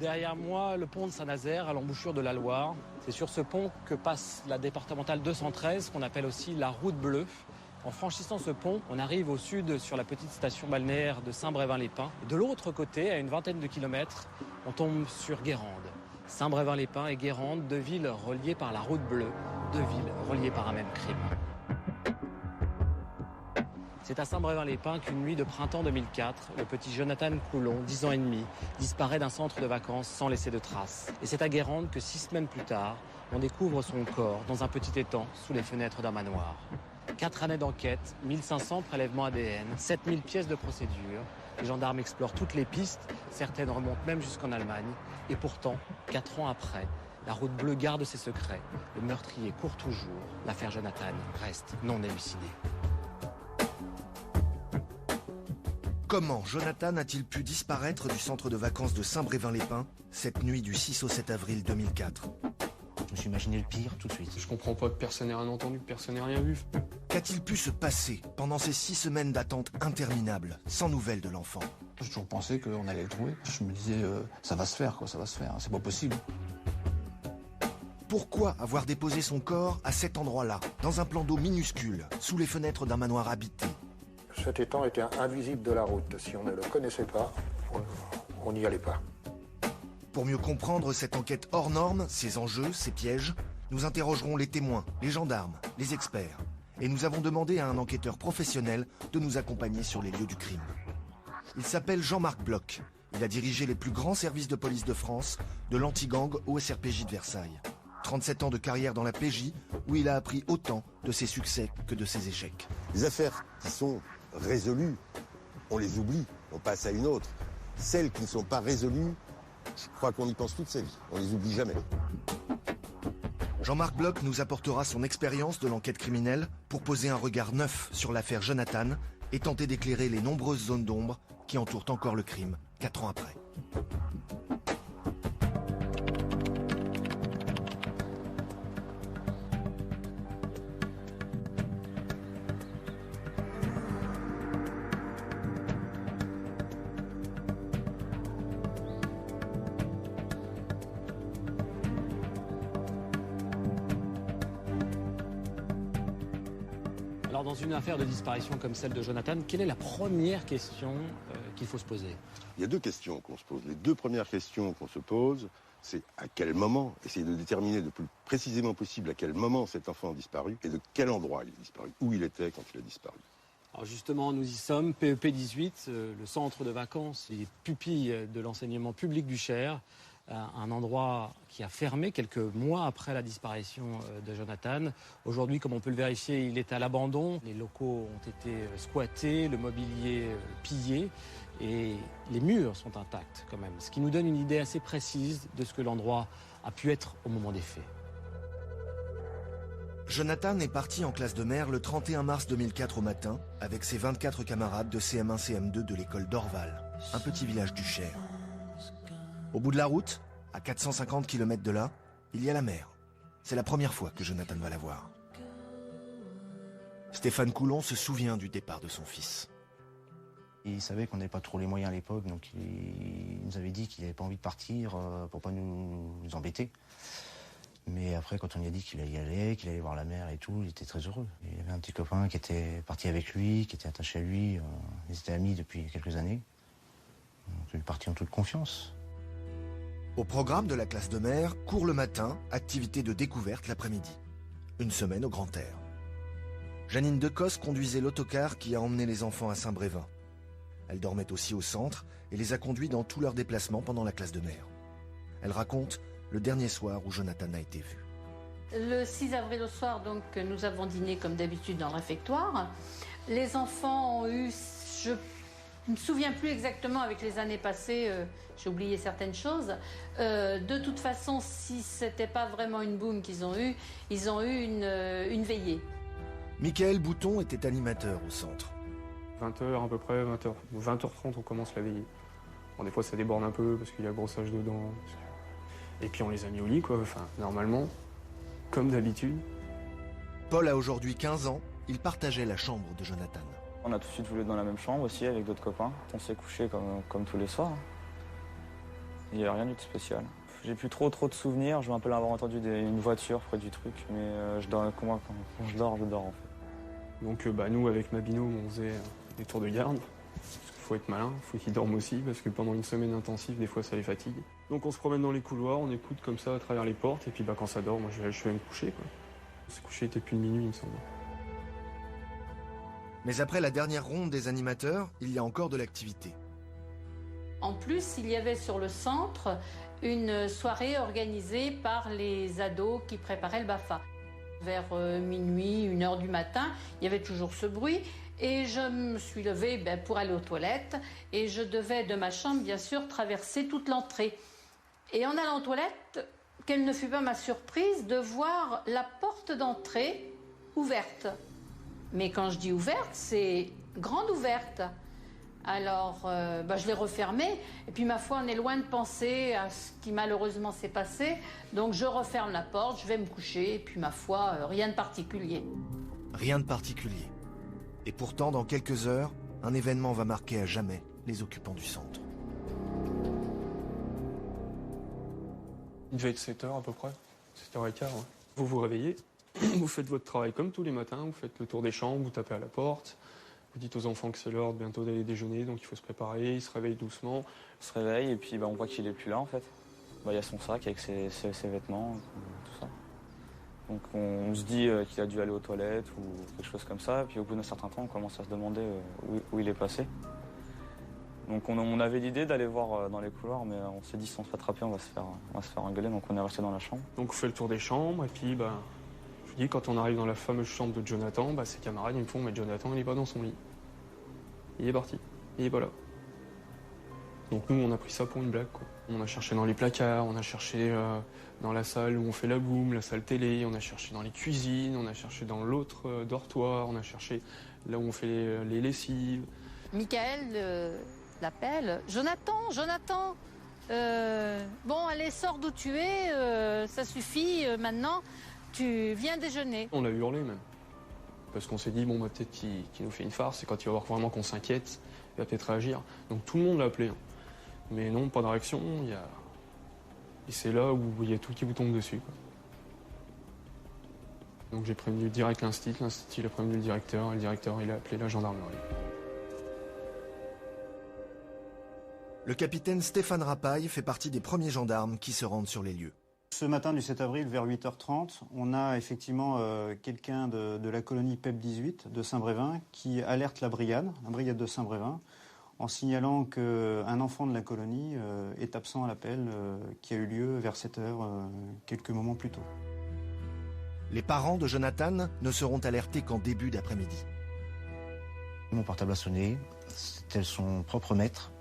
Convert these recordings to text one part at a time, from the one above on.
Derrière moi, le pont de Saint-Nazaire, à l'embouchure de la Loire. C'est sur ce pont que passe la départementale 213, qu'on appelle aussi la route bleue. En franchissant ce pont, on arrive au sud sur la petite station balnéaire de Saint-Brévin-les-Pins. De l'autre côté, à une vingtaine de kilomètres, on tombe sur Guérande. Saint-Brévin-les-Pins et Guérande, deux villes reliées par la route bleue, deux villes reliées par un même crime. C'est à Saint-Brévin-les-Pins qu'une nuit de printemps 2004, le petit Jonathan Coulon, 10 ans et demi, disparaît d'un centre de vacances sans laisser de traces. Et c'est à Guérande que 6 semaines plus tard, on découvre son corps dans un petit étang sous les fenêtres d'un manoir. 4 années d'enquête, 1500 prélèvements ADN, 7000 pièces de procédure. Les gendarmes explorent toutes les pistes, certaines remontent même jusqu'en Allemagne. Et pourtant, 4 ans après, la route bleue garde ses secrets. Le meurtrier court toujours. L'affaire Jonathan reste non élucidée. Comment Jonathan a-t-il pu disparaître du centre de vacances de Saint-Brévin-les-Pins cette nuit du 6 au 7 avril 2004 ? Je me suis imaginé le pire tout de suite. Je comprends pas que personne n'ait rien entendu, que personne n'ait rien vu. Qu'a-t-il pu se passer pendant ces 6 semaines d'attente interminable, sans nouvelles de l'enfant ? J'ai toujours pensé qu'on allait le trouver. Je me disais, ça va se faire, quoi, ça va se faire, c'est pas possible. Pourquoi avoir déposé son corps à cet endroit-là, dans un plan d'eau minuscule, sous les fenêtres d'un manoir habité ? Cet étang était invisible de la route. Si on ne le connaissait pas, on n'y allait pas. Pour mieux comprendre cette enquête hors norme, ses enjeux, ses pièges, nous interrogerons les témoins, les gendarmes, les experts. Et nous avons demandé à un enquêteur professionnel de nous accompagner sur les lieux du crime. Il s'appelle Jean-Marc Bloch. Il a dirigé les plus grands services de police de France, de l'anti-gang au SRPJ de Versailles. 37 ans de carrière dans la PJ, où il a appris autant de ses succès que de ses échecs. Les affaires qui sont résolues, on les oublie, on passe à une autre. Celles qui ne sont pas résolues, je crois qu'on y pense toute sa vie, on les oublie jamais. Jean-Marc Bloch nous apportera son expérience de l'enquête criminelle pour poser un regard neuf sur l'affaire Jonathan et tenter d'éclairer les nombreuses zones d'ombre qui entourent encore le crime, 4 ans après. Alors dans une affaire de disparition comme celle de Jonathan, quelle est la première question qu'il faut se poser ? Il y a 2 questions qu'on se pose. Les 2 premières questions qu'on se pose, c'est à quel moment, essayer de déterminer le plus précisément possible à quel moment cet enfant a disparu et de quel endroit il a disparu, où il était quand il a disparu. Alors justement, nous y sommes, PEP 18, le centre de vacances, les pupilles de l'enseignement public du Cher, un endroit qui a fermé quelques mois après la disparition de Jonathan. Aujourd'hui, comme on peut le vérifier, il est à l'abandon. Les locaux ont été squattés, le mobilier pillé et les murs sont intacts quand même, ce qui nous donne une idée assez précise de ce que l'endroit a pu être au moment des faits. Jonathan est parti en classe de mer le 31 mars 2004 au matin avec ses 24 camarades de CM1, CM2 de l'école d'Orval, un petit village du Cher. Au bout de la route, à 450 km de là, il y a la mer. C'est la première fois que Jonathan va la voir. Stéphane Coulon se souvient du départ de son fils. Il savait qu'on n'avait pas trop les moyens à l'époque, donc il nous avait dit qu'il n'avait pas envie de partir pour pas nous embêter. Mais après, quand on lui a dit qu'il allait y aller, qu'il allait voir la mer et tout, il était très heureux. Il y avait un petit copain qui était parti avec lui, qui était attaché à lui. Ils étaient amis depuis quelques années. Donc il est parti en toute confiance. Au programme de la classe de mer, cours le matin, activité de découverte l'après-midi. Une semaine au grand air. Janine Decosse conduisait l'autocar qui a emmené les enfants à Saint-Brévin. Elle dormait aussi au centre et les a conduits dans tous leurs déplacements pendant la classe de mer. Elle raconte le dernier soir où Jonathan a été vu. Le 6 avril au soir, donc, nous avons dîné comme d'habitude dans le réfectoire. Les enfants ont eu, je ne me souviens plus exactement avec les années passées, j'ai oublié certaines choses. De toute façon, si c'était pas vraiment une boum qu'ils ont eu, ils ont eu une veillée. Michael Bouton était animateur au centre. 20h à peu près, 20h. 20h30 on commence la veillée. Bon, des fois ça déborde un peu parce qu'il y a brossage dedans. Et puis on les a mis au lit, quoi, enfin, normalement, comme d'habitude. Paul a aujourd'hui 15 ans, il partageait la chambre de Jonathan. On a tout de suite voulu être dans la même chambre aussi avec d'autres copains. On s'est couché comme tous les soirs. Il n'y a rien eu de spécial. J'ai plus trop de souvenirs. Je me rappelle avoir entendu une voiture près du truc, mais quand je dors en fait. Donc nous, avec ma binôme, on faisait des tours de garde. Parce qu'il faut être malin, il faut qu'ils dorment aussi, parce que pendant une semaine intensive, des fois ça les fatigue. Donc on se promène dans les couloirs, on écoute comme ça à travers les portes, et puis quand ça dort, moi je vais me coucher, quoi. On s'est couché, il était plus de minuit, il me semble. Mais après la dernière ronde des animateurs, il y a encore de l'activité. En plus, il y avait sur le centre une soirée organisée par les ados qui préparaient le BAFA. Vers minuit, 1h du matin, il y avait toujours ce bruit et je me suis levée pour aller aux toilettes et je devais de ma chambre, bien sûr, traverser toute l'entrée. Et en allant aux toilettes, quelle ne fut pas ma surprise de voir la porte d'entrée ouverte. Mais quand je dis ouverte, c'est grande ouverte. Alors, je l'ai refermée. Et puis, ma foi, on est loin de penser à ce qui malheureusement s'est passé. Donc, je referme la porte, je vais me coucher. Et puis, ma foi, rien de particulier. Rien de particulier. Et pourtant, dans quelques heures, un événement va marquer à jamais les occupants du centre. Il devait être 7h à peu près. 7h15, ouais. Vous vous réveillez, vous faites votre travail comme tous les matins. Vous faites le tour des chambres, vous tapez à la porte. Vous dites aux enfants que c'est l'heure bientôt d'aller déjeuner, donc il faut se préparer, ils se réveillent doucement. On se réveille et puis on voit qu'il est plus là en fait. Il y a son sac avec ses vêtements, tout ça. Donc on se dit qu'il a dû aller aux toilettes ou quelque chose comme ça. Et puis au bout d'un certain temps, on commence à se demander où il est passé. Donc on avait l'idée d'aller voir dans les couloirs, mais on s'est dit si on se fait attraper, on va se faire engueuler, donc on est resté dans la chambre. Donc on fait le tour des chambres et puis je vous dis, quand on arrive dans la fameuse chambre de Jonathan, ses camarades ils me font mais Jonathan il est pas dans son lit. Il est parti, il est pas là. Donc nous on a pris ça pour une blague quoi. On a cherché dans les placards, on a cherché dans la salle où on fait la boum, la salle télé, on a cherché dans les cuisines, on a cherché dans l'autre dortoir, on a cherché là où on fait les lessives. Michael l'appelle. Jonathan, bon allez sors d'où tu es, ça suffit maintenant, tu viens déjeuner. On a hurlé même. Parce qu'on s'est dit, peut-être qu'il nous fait une farce, et quand il va voir vraiment qu'on s'inquiète, il va peut-être réagir. Donc tout le monde l'a appelé. Mais non, pas de réaction, et c'est là où il y a tout qui vous tombe dessus, quoi. Donc j'ai prévenu direct l'institut il a prévenu le directeur, et le directeur il a appelé la gendarmerie. Le capitaine Stéphane Rapaille fait partie des premiers gendarmes qui se rendent sur les lieux. Ce matin du 7 avril, vers 8h30, on a effectivement quelqu'un de la colonie PEP 18 de Saint-Brévin qui alerte la brigade de Saint-Brévin, en signalant qu'un enfant de la colonie est absent à l'appel qui a eu lieu vers 7h quelques moments plus tôt. Les parents de Jonathan ne seront alertés qu'en début d'après-midi. Mon portable a sonné, c'était son propre maître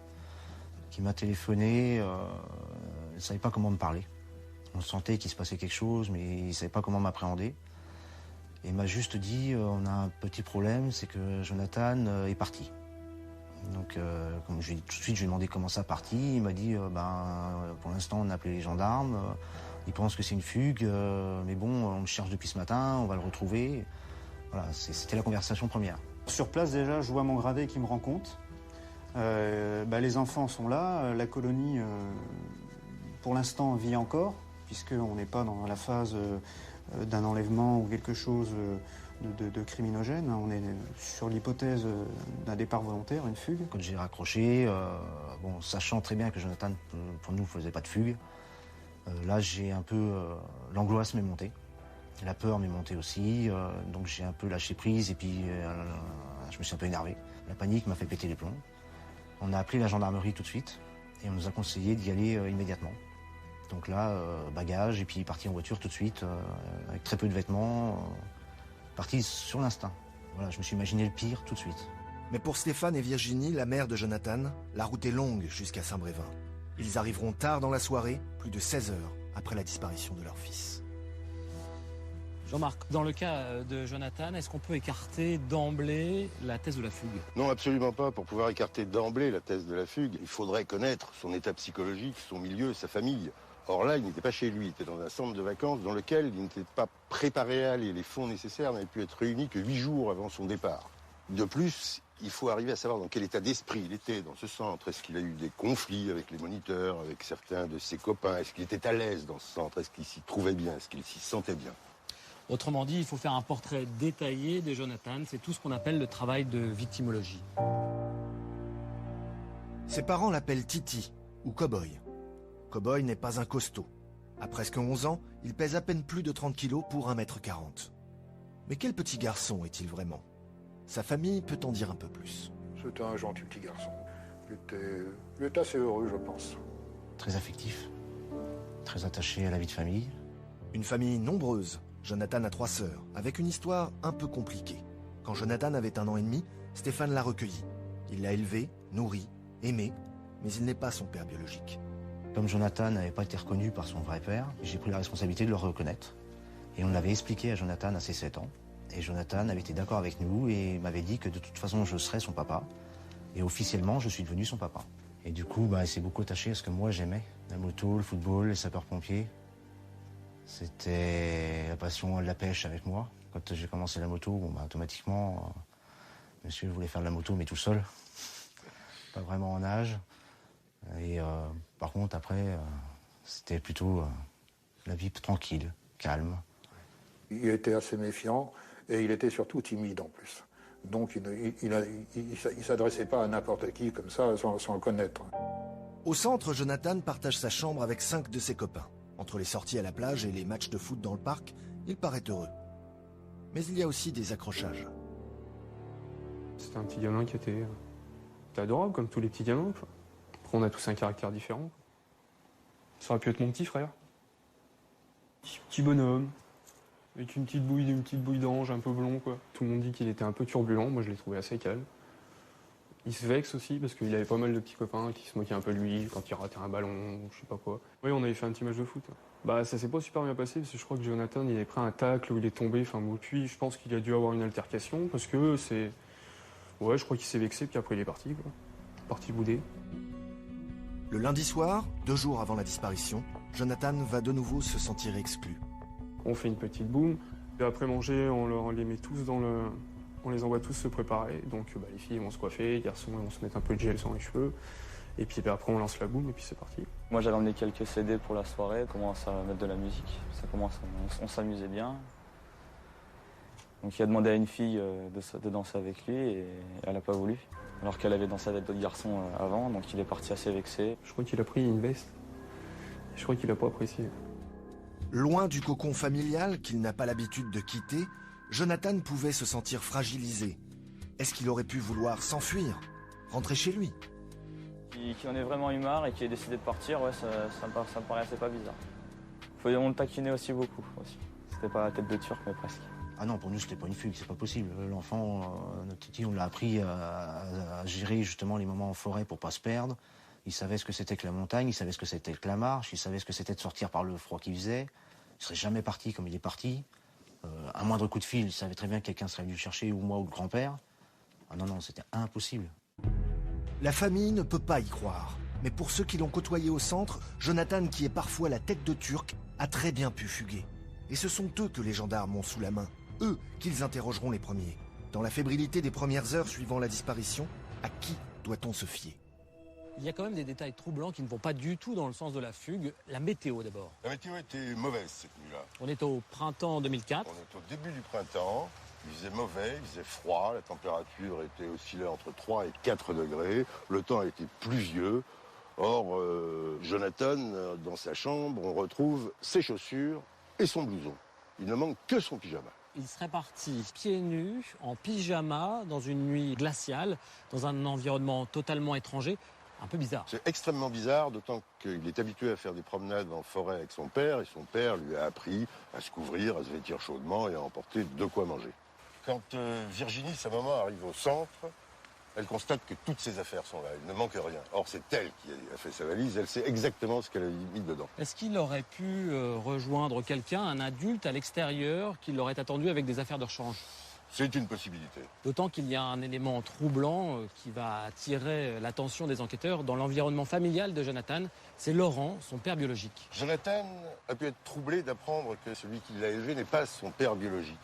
qui m'a téléphoné, il ne savait pas comment me parler. On sentait qu'il se passait quelque chose, mais il ne savait pas comment m'appréhender. Et il m'a juste dit, on a un petit problème, c'est que Jonathan est parti. Donc, comme tout de suite, je lui ai demandé comment ça parti. Il m'a dit, pour l'instant, on a appelé les gendarmes. Ils pensent que c'est une fugue, mais bon, on le cherche depuis ce matin, on va le retrouver. Voilà, c'était la conversation première. Sur place, déjà, je vois mon gradé qui me rend compte. Les enfants sont là, la colonie, pour l'instant, vit encore, puisqu'on n'est pas dans la phase d'un enlèvement ou quelque chose de criminogène. On est sur l'hypothèse d'un départ volontaire, une fugue. Quand j'ai raccroché, sachant très bien que Jonathan, pour nous, ne faisait pas de fugue, là, j'ai un peu... l'angoisse m'est montée, la peur m'est montée aussi, donc j'ai un peu lâché prise et puis je me suis un peu énervé. La panique m'a fait péter les plombs. On a appelé la gendarmerie tout de suite et on nous a conseillé d'y aller immédiatement. Donc là, bagages et puis parti en voiture tout de suite, avec très peu de vêtements, parti sur l'instinct. Voilà, je me suis imaginé le pire tout de suite. Mais pour Stéphane et Virginie, la mère de Jonathan, la route est longue jusqu'à Saint-Brévin. Ils arriveront tard dans la soirée, plus de 16 heures après la disparition de leur fils. Jean-Marc, dans le cas de Jonathan, est-ce qu'on peut écarter d'emblée la thèse de la fugue? Non, absolument pas. Pour pouvoir écarter d'emblée la thèse de la fugue, il faudrait connaître son état psychologique, son milieu, sa famille. Or là, il n'était pas chez lui, il était dans un centre de vacances dans lequel il n'était pas préparé à aller. Les fonds nécessaires n'avaient pu être réunis que 8 jours avant son départ. De plus, Il faut arriver à savoir dans quel état d'esprit il était dans ce centre. Est-ce qu'il a eu des conflits avec les moniteurs, avec certains de ses copains? Est-ce qu'il était à l'aise dans ce centre? Est-ce qu'il s'y trouvait bien? Est-ce qu'il s'y sentait bien? Autrement dit, il faut faire un portrait détaillé de Jonathan. C'est tout ce qu'on appelle le travail de victimologie. Ses parents l'appellent Titi, ou Cowboy. Cowboy n'est pas un costaud. À presque 11 ans, il pèse à peine plus de 30 kilos pour 1,40 m. Mais quel petit garçon est-il vraiment? Sa famille peut en dire un peu plus. C'était un gentil petit garçon. Il était assez heureux, je pense. Très affectif, très attaché à la vie de famille. Une famille nombreuse. Jonathan a 3 sœurs, avec une histoire un peu compliquée. Quand Jonathan avait 1 an et demi, Stéphane l'a recueilli. Il l'a élevé, nourri, aimé, mais il n'est pas son père biologique. Comme Jonathan n'avait pas été reconnu par son vrai père, j'ai pris la responsabilité de le reconnaître. Et on l'avait expliqué à Jonathan à ses 7 ans. Et Jonathan avait été d'accord avec nous et m'avait dit que de toute façon je serais son papa. Et officiellement, je suis devenu son papa. Et du coup, il s'est beaucoup attaché à ce que moi j'aimais. La moto, le football, les sapeurs-pompiers. C'était la passion de la pêche avec moi. Quand j'ai commencé la moto, automatiquement, monsieur voulait faire de la moto, mais tout seul. Pas vraiment en âge. Et par contre, après, c'était plutôt la vie tranquille, calme. Il était assez méfiant et il était surtout timide en plus. Donc il ne s'adressait pas à n'importe qui comme ça sans le connaître. Au centre, Jonathan partage sa chambre avec 5 de ses copains. Entre les sorties à la plage et les matchs de foot dans le parc, il paraît heureux. Mais il y a aussi des accrochages. C'était un petit gamin qui était adorable, comme tous les petits gamins. Quoi. Après, on a tous un caractère différent. Ça aurait pu être mon petit frère. Petit bonhomme, avec une petite bouille d'ange, un peu blond, quoi. Tout le monde dit qu'il était un peu turbulent, moi je l'ai trouvé assez calme. Il se vexe aussi, parce qu'il avait pas mal de petits copains qui se moquaient un peu de lui quand il ratait un ballon, ou je sais pas quoi. Oui, on avait fait un petit match de foot. Ça s'est pas super bien passé, parce que je crois que Jonathan, il avait pris un tacle où il est tombé, puis je pense qu'il a dû avoir une altercation, parce que c'est... Ouais, je crois qu'il s'est vexé, puis après il est parti, quoi. Parti bouder. Le lundi soir, 2 jours avant la disparition, Jonathan va de nouveau se sentir exclu. On fait une petite boum, et après manger, on les met tous dans le... On les envoie tous se préparer, donc les filles vont se coiffer, les garçons vont se mettre un peu de gel sur les cheveux, et puis après on lance la boum et puis c'est parti. Moi j'avais emmené quelques CD pour la soirée, on commence à mettre de la musique, on s'amusait bien. Donc il a demandé à une fille de danser avec lui et elle n'a pas voulu, alors qu'elle avait dansé avec d'autres garçons avant, donc il est parti assez vexé. Je crois qu'il a pris une veste, je crois qu'il n'a pas apprécié. Loin du cocon familial qu'il n'a pas l'habitude de quitter, Jonathan pouvait se sentir fragilisé. Est-ce qu'il aurait pu vouloir s'enfuir, rentrer chez lui? Qu'il en ait vraiment eu marre et qu'il ait décidé de partir, ouais, ça me paraissait pas bizarre. On le taquinait aussi beaucoup. C'était pas la tête de Turc, mais presque. Ah non, pour nous, c'était pas une fugue, c'est pas possible. L'enfant, notre Titi, on l'a appris à gérer justement les moments en forêt pour pas se perdre. Il savait ce que c'était que la montagne, il savait ce que c'était que la marche, il savait ce que c'était de sortir par le froid qu'il faisait. Il serait jamais parti comme il est parti. Un moindre coup de fil, il savait très bien que quelqu'un serait venu le chercher, ou moi ou le grand-père. Ah non, c'était impossible. La famille ne peut pas y croire. Mais pour ceux qui l'ont côtoyé au centre, Jonathan, qui est parfois la tête de Turc, a très bien pu fuguer. Et ce sont eux que les gendarmes ont sous la main. Eux qu'ils interrogeront les premiers. Dans la fébrilité des premières heures suivant la disparition, à qui doit-on se fier? Il y a quand même des détails troublants qui ne vont pas du tout dans le sens de la fugue. La météo d'abord. La météo était mauvaise cette nuit-là. On est au printemps 2004. On est au début du printemps. Il faisait mauvais, il faisait froid. La température était oscillée entre 3 et 4 degrés. Le temps était pluvieux. Or, Jonathan, dans sa chambre, on retrouve ses chaussures et son blouson. Il ne manque que son pyjama. Il serait parti pieds nus, en pyjama, dans une nuit glaciale, dans un environnement totalement étranger. Un peu bizarre. C'est extrêmement bizarre, d'autant qu'il est habitué à faire des promenades en forêt avec son père, et son père lui a appris à se couvrir, à se vêtir chaudement et à emporter de quoi manger. Quand Virginie, sa maman, arrive au centre, elle constate que toutes ses affaires sont là, il ne manque rien. Or, c'est elle qui a fait sa valise, elle sait exactement ce qu'elle a mis dedans. Est-ce qu'il aurait pu rejoindre quelqu'un, un adulte à l'extérieur, qui l'aurait attendu avec des affaires de rechange? C'est une possibilité. D'autant qu'il y a un élément troublant qui va attirer l'attention des enquêteurs dans l'environnement familial de Jonathan. C'est Laurent, son père biologique. Jonathan a pu être troublé d'apprendre que celui qui l'a élevé n'est pas son père biologique.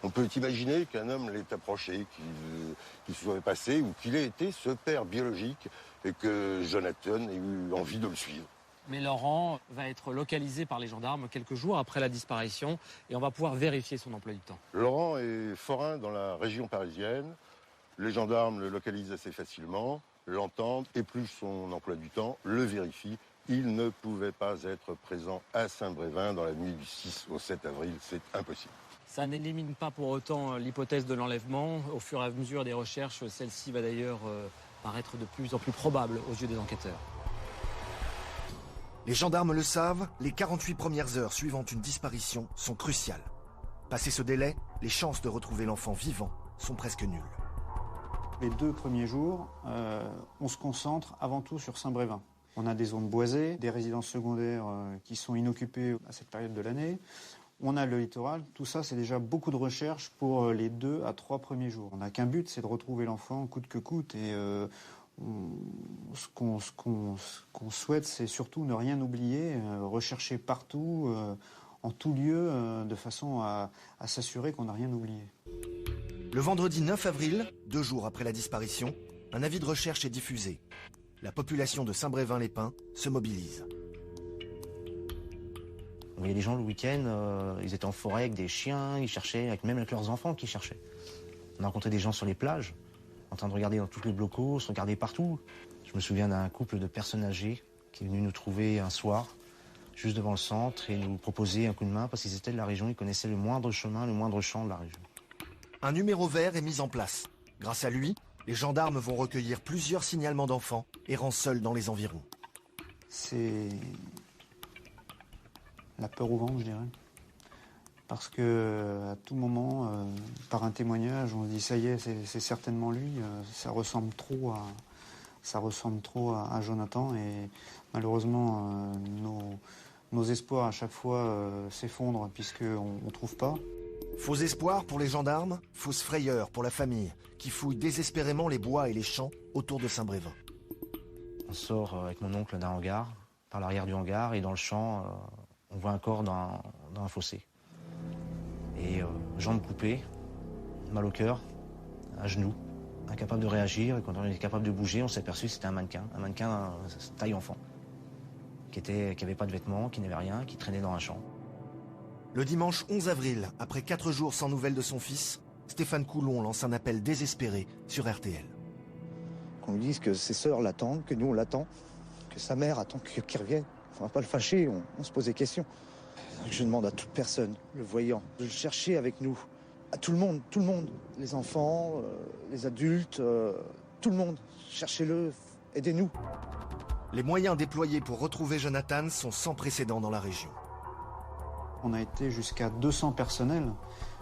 On peut imaginer qu'un homme l'ait approché, qu'il se soit passé ou qu'il ait été ce père biologique et que Jonathan ait eu envie de le suivre. Mais Laurent va être localisé par les gendarmes quelques jours après la disparition et on va pouvoir vérifier son emploi du temps. Laurent est forain dans la région parisienne. Les gendarmes le localisent assez facilement, l'entendent, épluchent son emploi du temps, le vérifient. Il ne pouvait pas être présent à Saint-Brévin dans la nuit du 6 au 7 avril, c'est impossible. Ça n'élimine pas pour autant l'hypothèse de l'enlèvement. Au fur et à mesure des recherches, celle-ci va d'ailleurs paraître de plus en plus probable aux yeux des enquêteurs. Les gendarmes le savent, les 48 premières heures suivant une disparition sont cruciales. Passé ce délai, les chances de retrouver l'enfant vivant sont presque nulles. Les 2 premiers jours, on se concentre avant tout sur Saint-Brévin. On a des zones boisées, des résidences secondaires qui sont inoccupées à cette période de l'année. On a le littoral. Tout ça, c'est déjà beaucoup de recherche pour les 2 à 3 premiers jours. On n'a qu'un but, c'est de retrouver l'enfant coûte que coûte. Et ce qu'on souhaite, c'est surtout ne rien oublier, rechercher partout, en tout lieu, de façon à s'assurer qu'on n'a rien oublié. Le vendredi 9 avril, 2 jours après la disparition, un avis de recherche est diffusé. La population de Saint-Brévin-les-Pins se mobilise. On voyait des gens le week-end, ils étaient en forêt avec des chiens, ils cherchaient, même avec leurs enfants qui cherchaient. On a rencontré des gens sur les plages, en train de regarder dans tous les blocos, se regarder partout. Je me souviens d'un couple de personnes âgées qui est venu nous trouver un soir, juste devant le centre, et nous proposer un coup de main parce qu'ils étaient de la région, ils connaissaient le moindre chemin, le moindre champ de la région. Un numéro vert est mis en place. Grâce à lui, les gendarmes vont recueillir plusieurs signalements d'enfants errant seuls dans les environs. C'est la peur au ventre, je dirais. Parce que à tout moment, par un témoignage, on se dit ça y est, c'est certainement lui. Ça ressemble trop à Jonathan. Et malheureusement, nos espoirs à chaque fois s'effondrent puisqu'on ne trouve pas. Faux espoir pour les gendarmes, fausse frayeur pour la famille, qui fouille désespérément les bois et les champs autour de Saint-Brévin. On sort avec mon oncle d'un hangar, par l'arrière du hangar, et dans le champ, on voit un corps dans un fossé. Et jambes coupées, mal au cœur, à genoux, incapable de réagir. Et quand on est capable de bouger, on s'est aperçu que c'était un mannequin taille enfant, qui n'avait pas de vêtements, qui n'avait rien, qui traînait dans un champ. Le dimanche 11 avril, après 4 jours sans nouvelles de son fils, Stéphane Coulon lance un appel désespéré sur RTL. Qu'on lui dise que ses sœurs l'attendent, que nous on l'attend, que sa mère attend qu'il revienne. On va pas le fâcher, on se pose des questions. Donc je demande à toute personne, le voyant, de le chercher avec nous. À tout le monde. Les enfants, les adultes, tout le monde. Cherchez-le, aidez-nous. Les moyens déployés pour retrouver Jonathan sont sans précédent dans la région. On a été jusqu'à 200 personnels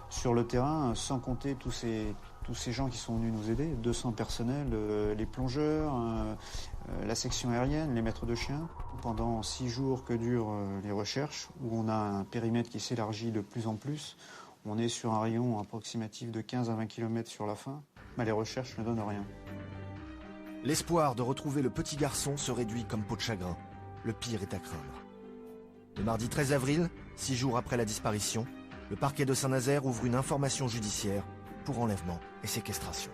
sur le terrain, sans compter tous ces gens qui sont venus nous aider. 200 personnels, les plongeurs, la section aérienne, les maîtres de chiens. Pendant 6 jours que durent les recherches, où on a un périmètre qui s'élargit de plus en plus, on est sur un rayon approximatif de 15 à 20 km sur la fin. Mais les recherches ne donnent rien. L'espoir de retrouver le petit garçon se réduit comme peau de chagrin. Le pire est à craindre. Le mardi 13 avril, 6 jours après la disparition, le parquet de Saint-Nazaire ouvre une information judiciaire pour enlèvement et séquestration.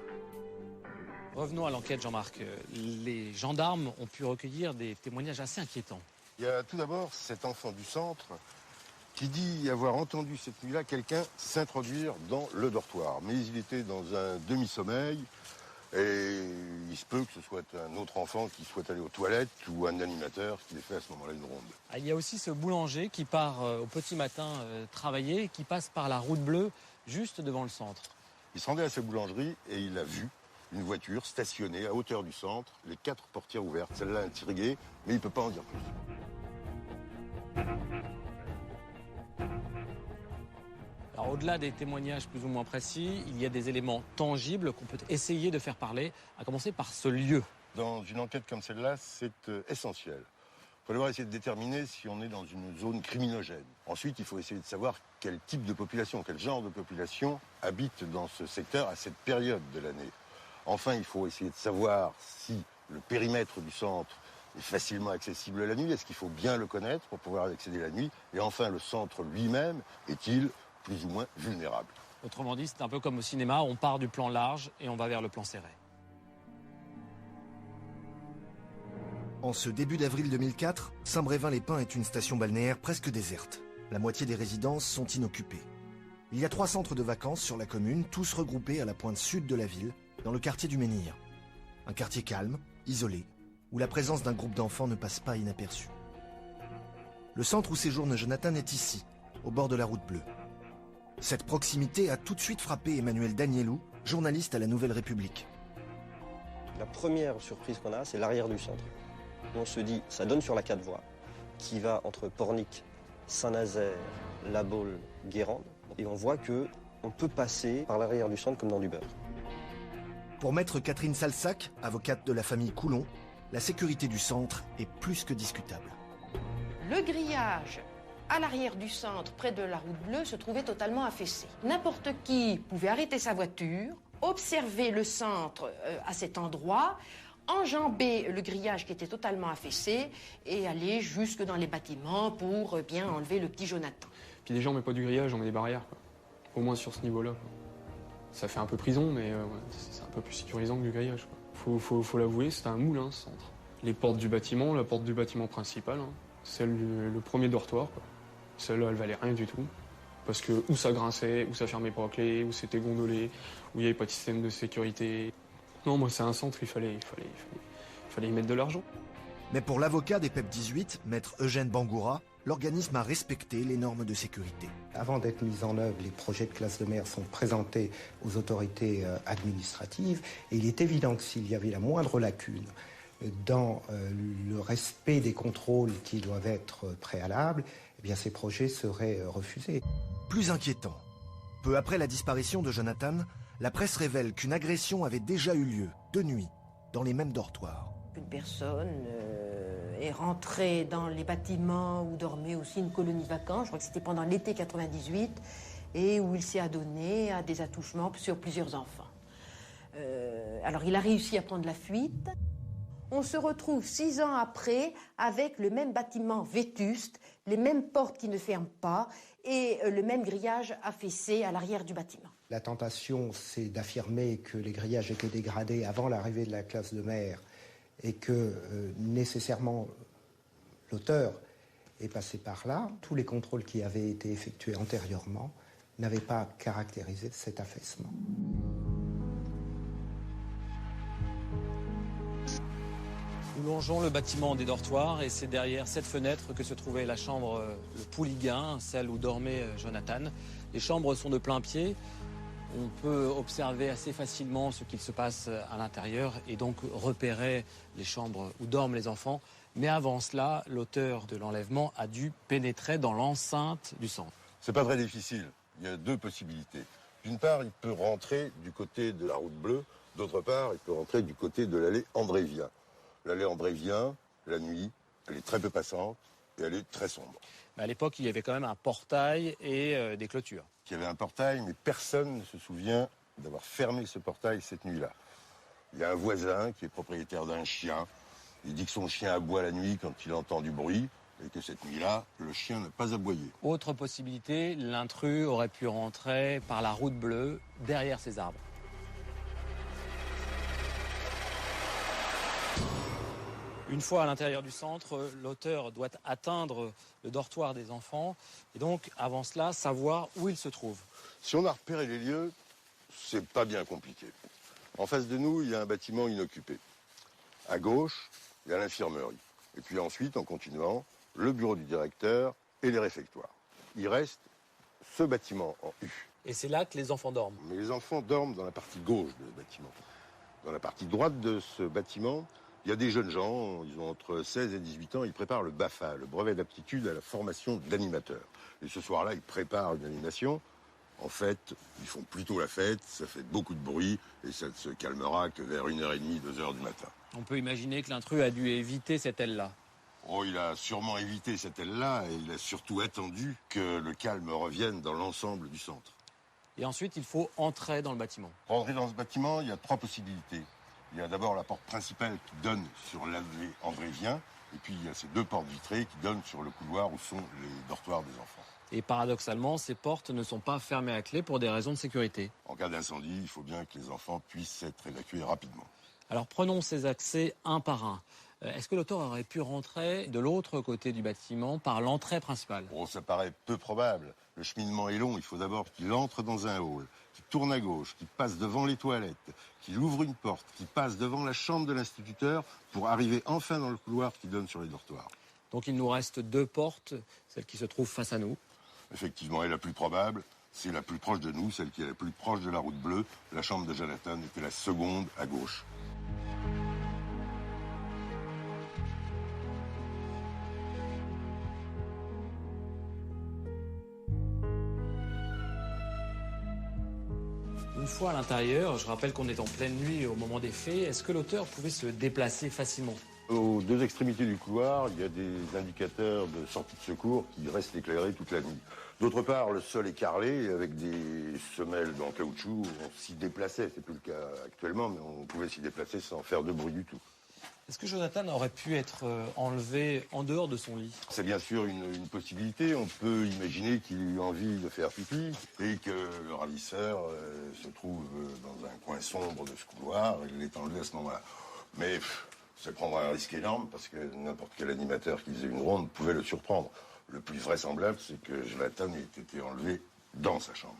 Revenons à l'enquête, Jean-Marc. Les gendarmes ont pu recueillir des témoignages assez inquiétants. Il y a tout d'abord cet enfant du centre qui dit avoir entendu cette nuit-là quelqu'un s'introduire dans le dortoir. Mais il était dans un demi-sommeil et il se peut que ce soit un autre enfant qui soit allé aux toilettes ou un animateur qui ait fait à ce moment-là une ronde. Il y a aussi ce boulanger qui part au petit matin travailler, qui passe par la route bleue juste devant le centre. Il se rendait à sa boulangerie et il a vu une voiture stationnée à hauteur du centre, les 4 portières ouvertes. Celle-là intriguée, mais il ne peut pas en dire plus. Alors, au-delà des témoignages plus ou moins précis, il y a des éléments tangibles qu'on peut essayer de faire parler, à commencer par ce lieu. Dans une enquête comme celle-là, c'est essentiel. Il faut d'abord essayer de déterminer si on est dans une zone criminogène. Ensuite, il faut essayer de savoir quel type de population, quel genre de population habite dans ce secteur à cette période de l'année. Enfin, il faut essayer de savoir si le périmètre du centre est facilement accessible la nuit. Est-ce qu'il faut bien le connaître pour pouvoir y accéder la nuit? Et enfin, le centre lui-même est-il plus ou moins vulnérable? Autrement dit, c'est un peu comme au cinéma, on part du plan large et on va vers le plan serré. En ce début d'avril 2004, Saint-Brévin-les-Pins est une station balnéaire presque déserte. La moitié des résidences sont inoccupées. Il y a 3 centres de vacances sur la commune, tous regroupés à la pointe sud de la ville, dans le quartier du Menhir. Un quartier calme, isolé, où la présence d'un groupe d'enfants ne passe pas inaperçue. Le centre où séjourne Jonathan est ici, au bord de la route bleue. Cette proximité a tout de suite frappé Emmanuel Danielou, journaliste à la Nouvelle République. La première surprise qu'on a, c'est l'arrière du centre. On se dit, ça donne sur la 4 voies, qui va entre Pornic, Saint-Nazaire, La Baule, Guérande. Et on voit qu'on peut passer par l'arrière du centre comme dans du beurre. Pour maître Catherine Salsac, avocate de la famille Coulon, la sécurité du centre est plus que discutable. Le grillage à l'arrière du centre, près de la route bleue, se trouvait totalement affaissé. N'importe qui pouvait arrêter sa voiture, observer le centre à cet endroit, enjamber le grillage qui était totalement affaissé et aller jusque dans les bâtiments pour bien enlever le petit Jonathan. Puis déjà, on met pas du grillage, on met des barrières, quoi. Au moins sur ce niveau-là, quoi. Ça fait un peu prison, mais ouais, c'est un peu plus sécurisant que du grillage, quoi. Faut l'avouer, c'est un moulin, ce centre. Les portes du bâtiment, la porte du bâtiment principal, hein, celle le premier dortoir, quoi. Celle-là, elle valait rien du tout. Parce que où ça grinçait, où ça fermait pas à clé, où c'était gondolé, où il n'y avait pas de système de sécurité. Non, moi, c'est un centre, il fallait y mettre de l'argent. Mais pour l'avocat des PEP 18, maître Eugène Bangoura, l'organisme a respecté les normes de sécurité. Avant d'être mis en œuvre, les projets de classe de mer sont présentés aux autorités administratives. Et il est évident que s'il y avait la moindre lacune dans le respect des contrôles qui doivent être préalables, eh bien ces projets seraient refusés. Plus inquiétant, peu après la disparition de Jonathan, la presse révèle qu'une agression avait déjà eu lieu, de nuit, dans les mêmes dortoirs. Une personne est rentrée dans les bâtiments où dormait aussi une colonie de vacances, je crois que c'était pendant l'été 98, et où il s'est adonné à des attouchements sur plusieurs enfants. Alors il a réussi à prendre la fuite. On se retrouve 6 ans après avec le même bâtiment vétuste, les mêmes portes qui ne ferment pas et le même grillage affaissé à l'arrière du bâtiment. La tentation, c'est d'affirmer que les grillages étaient dégradés avant l'arrivée de la classe de mer et que nécessairement l'auteur est passé par là. Tous les contrôles qui avaient été effectués antérieurement n'avaient pas caractérisé cet affaissement. Nous longeons le bâtiment des dortoirs et c'est derrière cette fenêtre que se trouvait la chambre, le Pouliguen, celle où dormait Jonathan. Les chambres sont de plein pied. On peut observer assez facilement ce qu'il se passe à l'intérieur et donc repérer les chambres où dorment les enfants. Mais avant cela, l'auteur de l'enlèvement a dû pénétrer dans l'enceinte du centre. C'est pas très difficile. Il y a 2 possibilités. D'une part, il peut rentrer du côté de la route bleue. D'autre part, il peut rentrer du côté de l'allée Andrévien. L'allée Andrévien, la nuit, elle est très peu passante et elle est très sombre. À l'époque, il y avait quand même un portail et des clôtures. Il y avait un portail, mais personne ne se souvient d'avoir fermé ce portail cette nuit-là. Il y a un voisin qui est propriétaire d'un chien. Il dit que son chien aboie la nuit quand il entend du bruit et que cette nuit-là, le chien n'a pas aboyé. Autre possibilité, l'intrus aurait pu rentrer par la route bleue derrière ces arbres. Une fois à l'intérieur du centre, l'auteur doit atteindre le dortoir des enfants et donc, avant cela, savoir où il se trouve. Si on a repéré les lieux, c'est pas bien compliqué. En face de nous, il y a un bâtiment inoccupé. À gauche, il y a l'infirmerie. Et puis ensuite, en continuant, le bureau du directeur et les réfectoires. Il reste ce bâtiment en U. Et c'est là que les enfants dorment. Mais les enfants dorment dans la partie gauche du bâtiment. Dans la partie droite de ce bâtiment, il y a des jeunes gens, ils ont entre 16 et 18 ans, ils préparent le BAFA, le brevet d'aptitude à la formation d'animateur. Et ce soir-là, ils préparent une animation. En fait, ils font plutôt la fête, ça fait beaucoup de bruit, et ça ne se calmera que vers 1h30, 2h du matin. On peut imaginer que l'intrus a dû éviter cette aile-là. Oh, il a sûrement évité cette aile-là, et il a surtout attendu que le calme revienne dans l'ensemble du centre. Et ensuite, il faut entrer dans le bâtiment. Pour entrer dans ce bâtiment, il y a 3 possibilités. Il y a d'abord la porte principale qui donne sur l'allée Andrévien, et puis il y a ces 2 portes vitrées qui donnent sur le couloir où sont les dortoirs des enfants. Et paradoxalement, ces portes ne sont pas fermées à clé pour des raisons de sécurité. En cas d'incendie, il faut bien que les enfants puissent être évacués rapidement. Alors prenons ces accès un par un. Est-ce que l'auteur aurait pu rentrer de l'autre côté du bâtiment par l'entrée principale? Bon, ça paraît peu probable. Le cheminement est long. Il faut d'abord qu'il entre dans un hall, qu'il tourne à gauche, qu'il passe devant les toilettes, qu'il ouvre une porte, qu'il passe devant la chambre de l'instituteur pour arriver enfin dans le couloir qui donne sur les dortoirs. Donc il nous reste 2 portes, celle qui se trouve face à nous. Effectivement, et la plus probable, c'est la plus proche de nous, celle qui est la plus proche de la route bleue. La chambre de Jonathan était la seconde à gauche. Une fois à l'intérieur, je rappelle qu'on est en pleine nuit au moment des faits, est-ce que l'auteur pouvait se déplacer facilement? Aux 2 extrémités du couloir, il y a des indicateurs de sortie de secours qui restent éclairés toute la nuit. D'autre part, le sol est carrelé avec des semelles en caoutchouc. On s'y déplaçait, c'est plus le cas actuellement, mais on pouvait s'y déplacer sans faire de bruit du tout. Est-ce que Jonathan aurait pu être enlevé en dehors de son lit? C'est bien sûr une possibilité. On peut imaginer qu'il ait eu envie de faire pipi et que le ravisseur se trouve dans un coin sombre de ce couloir et l'ait enlevé à ce moment-là. Mais ça prendra un risque énorme parce que n'importe quel animateur qui faisait une ronde pouvait le surprendre. Le plus vraisemblable, c'est que Jonathan ait été enlevé dans sa chambre.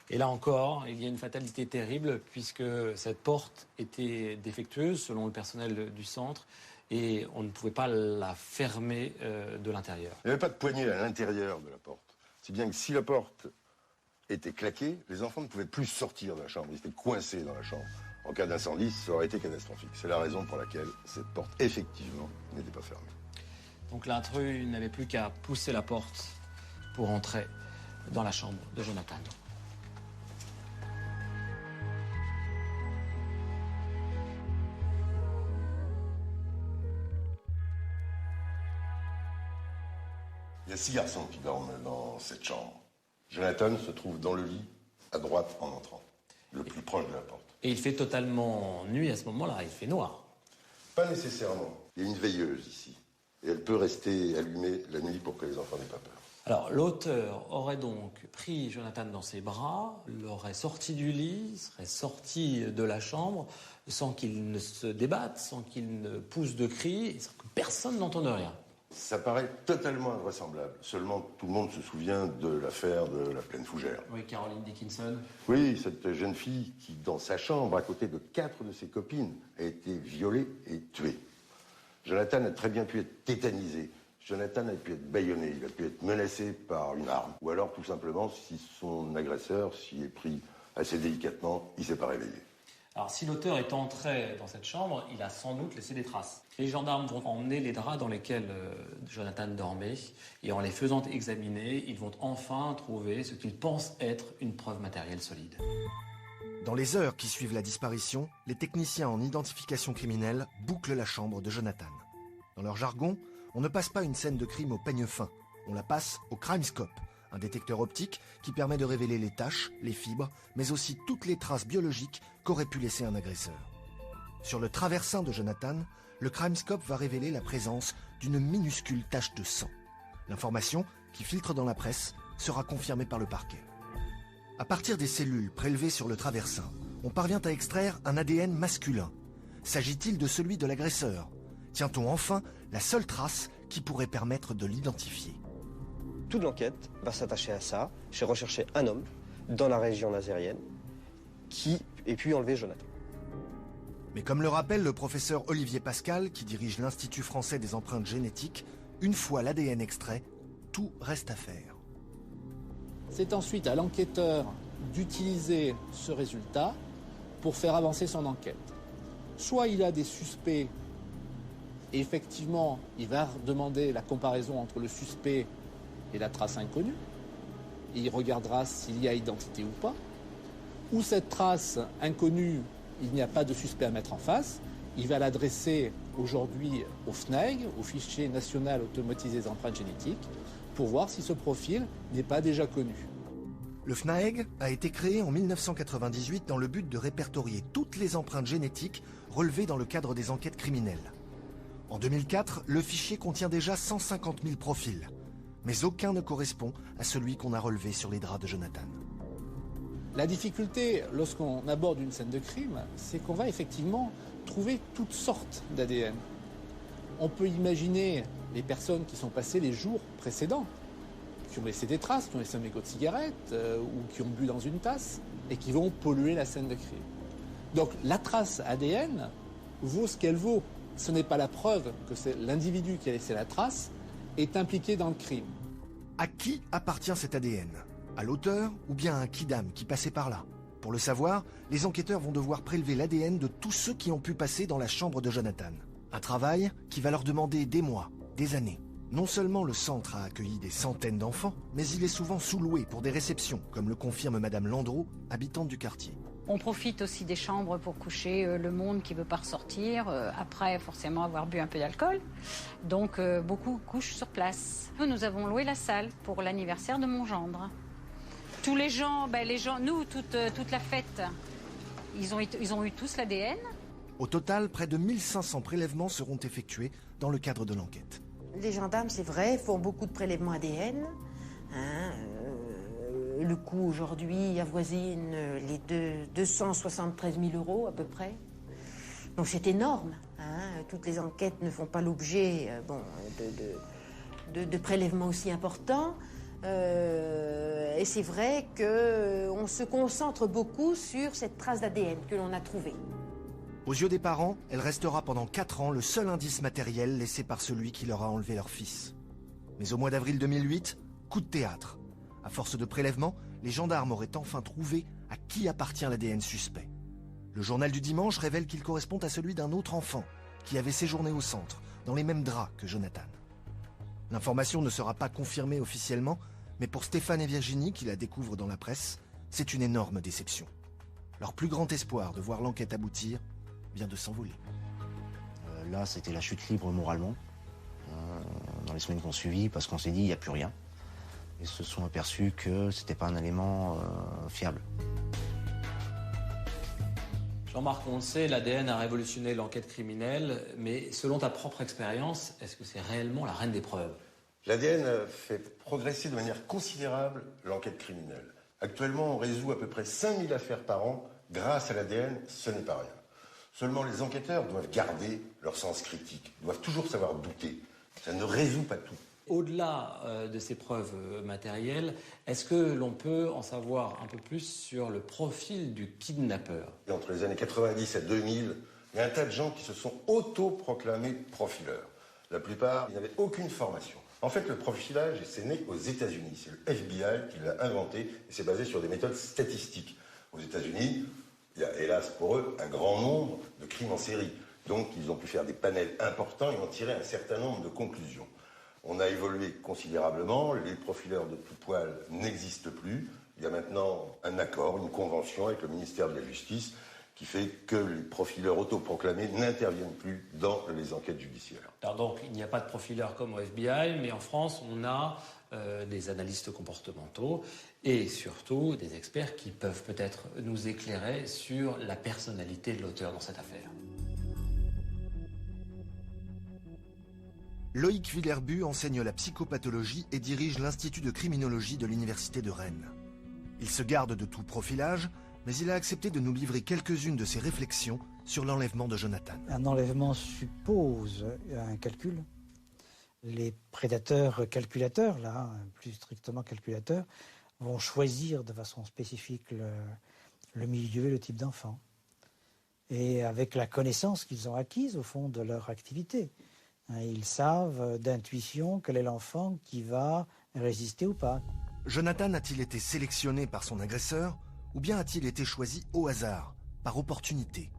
Et là encore, il y a une fatalité terrible puisque cette porte était défectueuse selon le personnel du centre et on ne pouvait pas la fermer de l'intérieur. Il n'y avait pas de poignée à l'intérieur de la porte. Si bien que si la porte était claquée, les enfants ne pouvaient plus sortir de la chambre. Ils étaient coincés dans la chambre. En cas d'incendie, ça aurait été catastrophique. C'est la raison pour laquelle cette porte, effectivement, n'était pas fermée. Donc l'intrus n'avait plus qu'à pousser la porte pour entrer dans la chambre de Jonathan. Il y a 6 garçons qui dorment dans cette chambre. Jonathan se trouve dans le lit, à droite en entrant, le plus proche de la porte. Et il fait totalement nuit à ce moment-là, il fait noir. Pas nécessairement. Il y a une veilleuse ici. Et elle peut rester allumée la nuit pour que les enfants n'aient pas peur. Alors l'auteur aurait donc pris Jonathan dans ses bras, l'aurait sorti du lit, serait sorti de la chambre sans qu'il ne se débatte, sans qu'il ne pousse de cris, sans que personne n'entende rien. Ça paraît totalement invraisemblable. Seulement, tout le monde se souvient de l'affaire de la Plaine Fougère. Oui, Caroline Dickinson. Oui, cette jeune fille qui, dans sa chambre, à côté de 4 de ses copines, a été violée et tuée. Jonathan a très bien pu être tétanisé. Jonathan a pu être bâillonné. Il a pu être menacé par une arme. Ou alors, tout simplement, si son agresseur s'y est pris assez délicatement, il ne s'est pas réveillé. Alors, si l'auteur est entré dans cette chambre, il a sans doute laissé des traces. Les gendarmes vont emmener les draps dans lesquels Jonathan dormait et en les faisant examiner, ils vont enfin trouver ce qu'ils pensent être une preuve matérielle solide. Dans les heures qui suivent la disparition, les techniciens en identification criminelle bouclent la chambre de Jonathan. Dans leur jargon, on ne passe pas une scène de crime au peigne fin, on la passe au CrimeScope, un détecteur optique qui permet de révéler les taches, les fibres, mais aussi toutes les traces biologiques qu'aurait pu laisser un agresseur. Sur le traversin de Jonathan, le CrimeScope va révéler la présence d'une minuscule tache de sang. L'information, qui filtre dans la presse, sera confirmée par le parquet. À partir des cellules prélevées sur le traversin, on parvient à extraire un ADN masculin. S'agit-il de celui de l'agresseur? Tient-on enfin la seule trace qui pourrait permettre de l'identifier? Toute l'enquête va s'attacher à ça. J'ai recherché un homme dans la région nazérienne qui ait pu enlever Jonathan. Mais comme le rappelle le professeur Olivier Pascal, qui dirige l'Institut français des empreintes génétiques, une fois l'ADN extrait, tout reste à faire. C'est ensuite à l'enquêteur d'utiliser ce résultat pour faire avancer son enquête. Soit il a des suspects, et effectivement, il va demander la comparaison entre le suspect et la trace inconnue. Et il regardera s'il y a identité ou pas. Ou cette trace inconnue, il n'y a pas de suspect à mettre en face. Il va l'adresser aujourd'hui au FNAEG, au Fichier National Automatisé des Empreintes Génétiques, pour voir si ce profil n'est pas déjà connu. Le FNAEG a été créé en 1998 dans le but de répertorier toutes les empreintes génétiques relevées dans le cadre des enquêtes criminelles. En 2004, le fichier contient déjà 150 000 profils. Mais aucun ne correspond à celui qu'on a relevé sur les draps de Jonathan. La difficulté, lorsqu'on aborde une scène de crime, c'est qu'on va effectivement trouver toutes sortes d'ADN. On peut imaginer les personnes qui sont passées les jours précédents, qui ont laissé des traces, qui ont laissé un mégot de cigarette ou qui ont bu dans une tasse et qui vont polluer la scène de crime. Donc la trace ADN vaut ce qu'elle vaut. Ce n'est pas la preuve que c'est l'individu qui a laissé la trace est impliqué dans le crime. À qui appartient cet ADN? À l'auteur ou bien à un kidam qui passait par là? Pour le savoir, les enquêteurs vont devoir prélever l'ADN de tous ceux qui ont pu passer dans la chambre de Jonathan. Un travail qui va leur demander des mois, des années. Non seulement le centre a accueilli des centaines d'enfants, mais il est souvent sous-loué pour des réceptions, comme le confirme Madame Landreau, habitante du quartier. On profite aussi des chambres pour coucher le monde qui ne veut pas ressortir, après forcément avoir bu un peu d'alcool. Donc beaucoup couchent sur place. Nous avons loué la salle pour l'anniversaire de mon gendre. Tous les gens, nous, toute la fête, ils ont eu tous l'ADN. Au total, près de 1500 prélèvements seront effectués dans le cadre de l'enquête. Les gendarmes, c'est vrai, font beaucoup de prélèvements ADN. Le coût aujourd'hui avoisine les 273 000 € à peu près. Donc c'est énorme. Toutes les enquêtes ne font pas l'objet de prélèvements aussi importants. Et c'est vrai qu'on se concentre beaucoup sur cette trace d'ADN que l'on a trouvée. Aux yeux des parents, elle restera pendant 4 ans le seul indice matériel laissé par celui qui leur a enlevé leur fils. Mais au mois d'avril 2008, coup de théâtre. À force de prélèvements, les gendarmes auraient enfin trouvé à qui appartient l'ADN suspect. Le journal du dimanche révèle qu'il correspond à celui d'un autre enfant qui avait séjourné au centre, dans les mêmes draps que Jonathan. L'information ne sera pas confirmée officiellement, mais pour Stéphane et Virginie, qui la découvrent dans la presse, c'est une énorme déception. Leur plus grand espoir de voir l'enquête aboutir vient de s'envoler. Là, c'était la chute libre moralement, dans les semaines qui ont suivi, parce qu'on s'est dit, il n'y a plus rien. Ils se sont aperçus que c'était pas un élément fiable. Jean-Marc, on le sait, l'ADN a révolutionné l'enquête criminelle, mais selon ta propre expérience, est-ce que c'est réellement la reine des preuves? L'ADN fait progresser de manière considérable l'enquête criminelle. Actuellement, on résout à peu près 5000 affaires par an grâce à l'ADN, ce n'est pas rien. Seulement, les enquêteurs doivent garder leur sens critique, doivent toujours savoir douter. Ça ne résout pas tout. Au-delà de ces preuves matérielles, est-ce que l'on peut en savoir un peu plus sur le profil du kidnappeur? Entre les années 90 et 2000, il y a un tas de gens qui se sont autoproclamés profileurs. La plupart, ils n'avaient aucune formation. En fait, le profilage, c'est né aux États-Unis. C'est le FBI qui l'a inventé et c'est basé sur des méthodes statistiques. Aux États-Unis, il y a, hélas pour eux, un grand nombre de crimes en série. Donc, ils ont pu faire des panels importants et en tirer un certain nombre de conclusions. On a évolué considérablement, les profileurs de tout poil n'existent plus. Il y a maintenant un accord, une convention avec le ministère de la Justice qui fait que les profileurs autoproclamés n'interviennent plus dans les enquêtes judiciaires. Alors donc, il n'y a pas de profileurs comme au FBI, mais en France, on a des analystes comportementaux et surtout des experts qui peuvent peut-être nous éclairer sur la personnalité de l'auteur dans cette affaire. Loïc Villerbu enseigne la psychopathologie et dirige l'Institut de criminologie de l'Université de Rennes. Il se garde de tout profilage, mais il a accepté de nous livrer quelques-unes de ses réflexions sur l'enlèvement de Jonathan. Un enlèvement suppose un calcul. Les prédateurs calculateurs, là, plus strictement calculateurs, vont choisir de façon spécifique le milieu et le type d'enfant. Et avec la connaissance qu'ils ont acquise, au fond, de leur activité. Ils savent d'intuition quel est l'enfant qui va résister ou pas. Jonathan a-t-il été sélectionné par son agresseur ou bien a-t-il été choisi au hasard, par opportunité?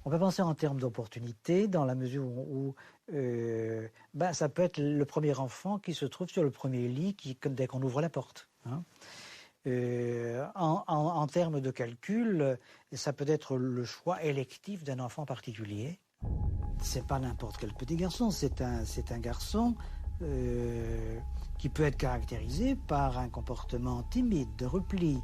On peut penser en termes d'opportunité dans la mesure où ça peut être le premier enfant qui se trouve sur le premier lit dès qu'on ouvre la porte. En termes de calcul, ça peut être le choix électif d'un enfant particulier. C'est pas n'importe quel petit garçon, c'est un garçon qui peut être caractérisé par un comportement timide, de repli,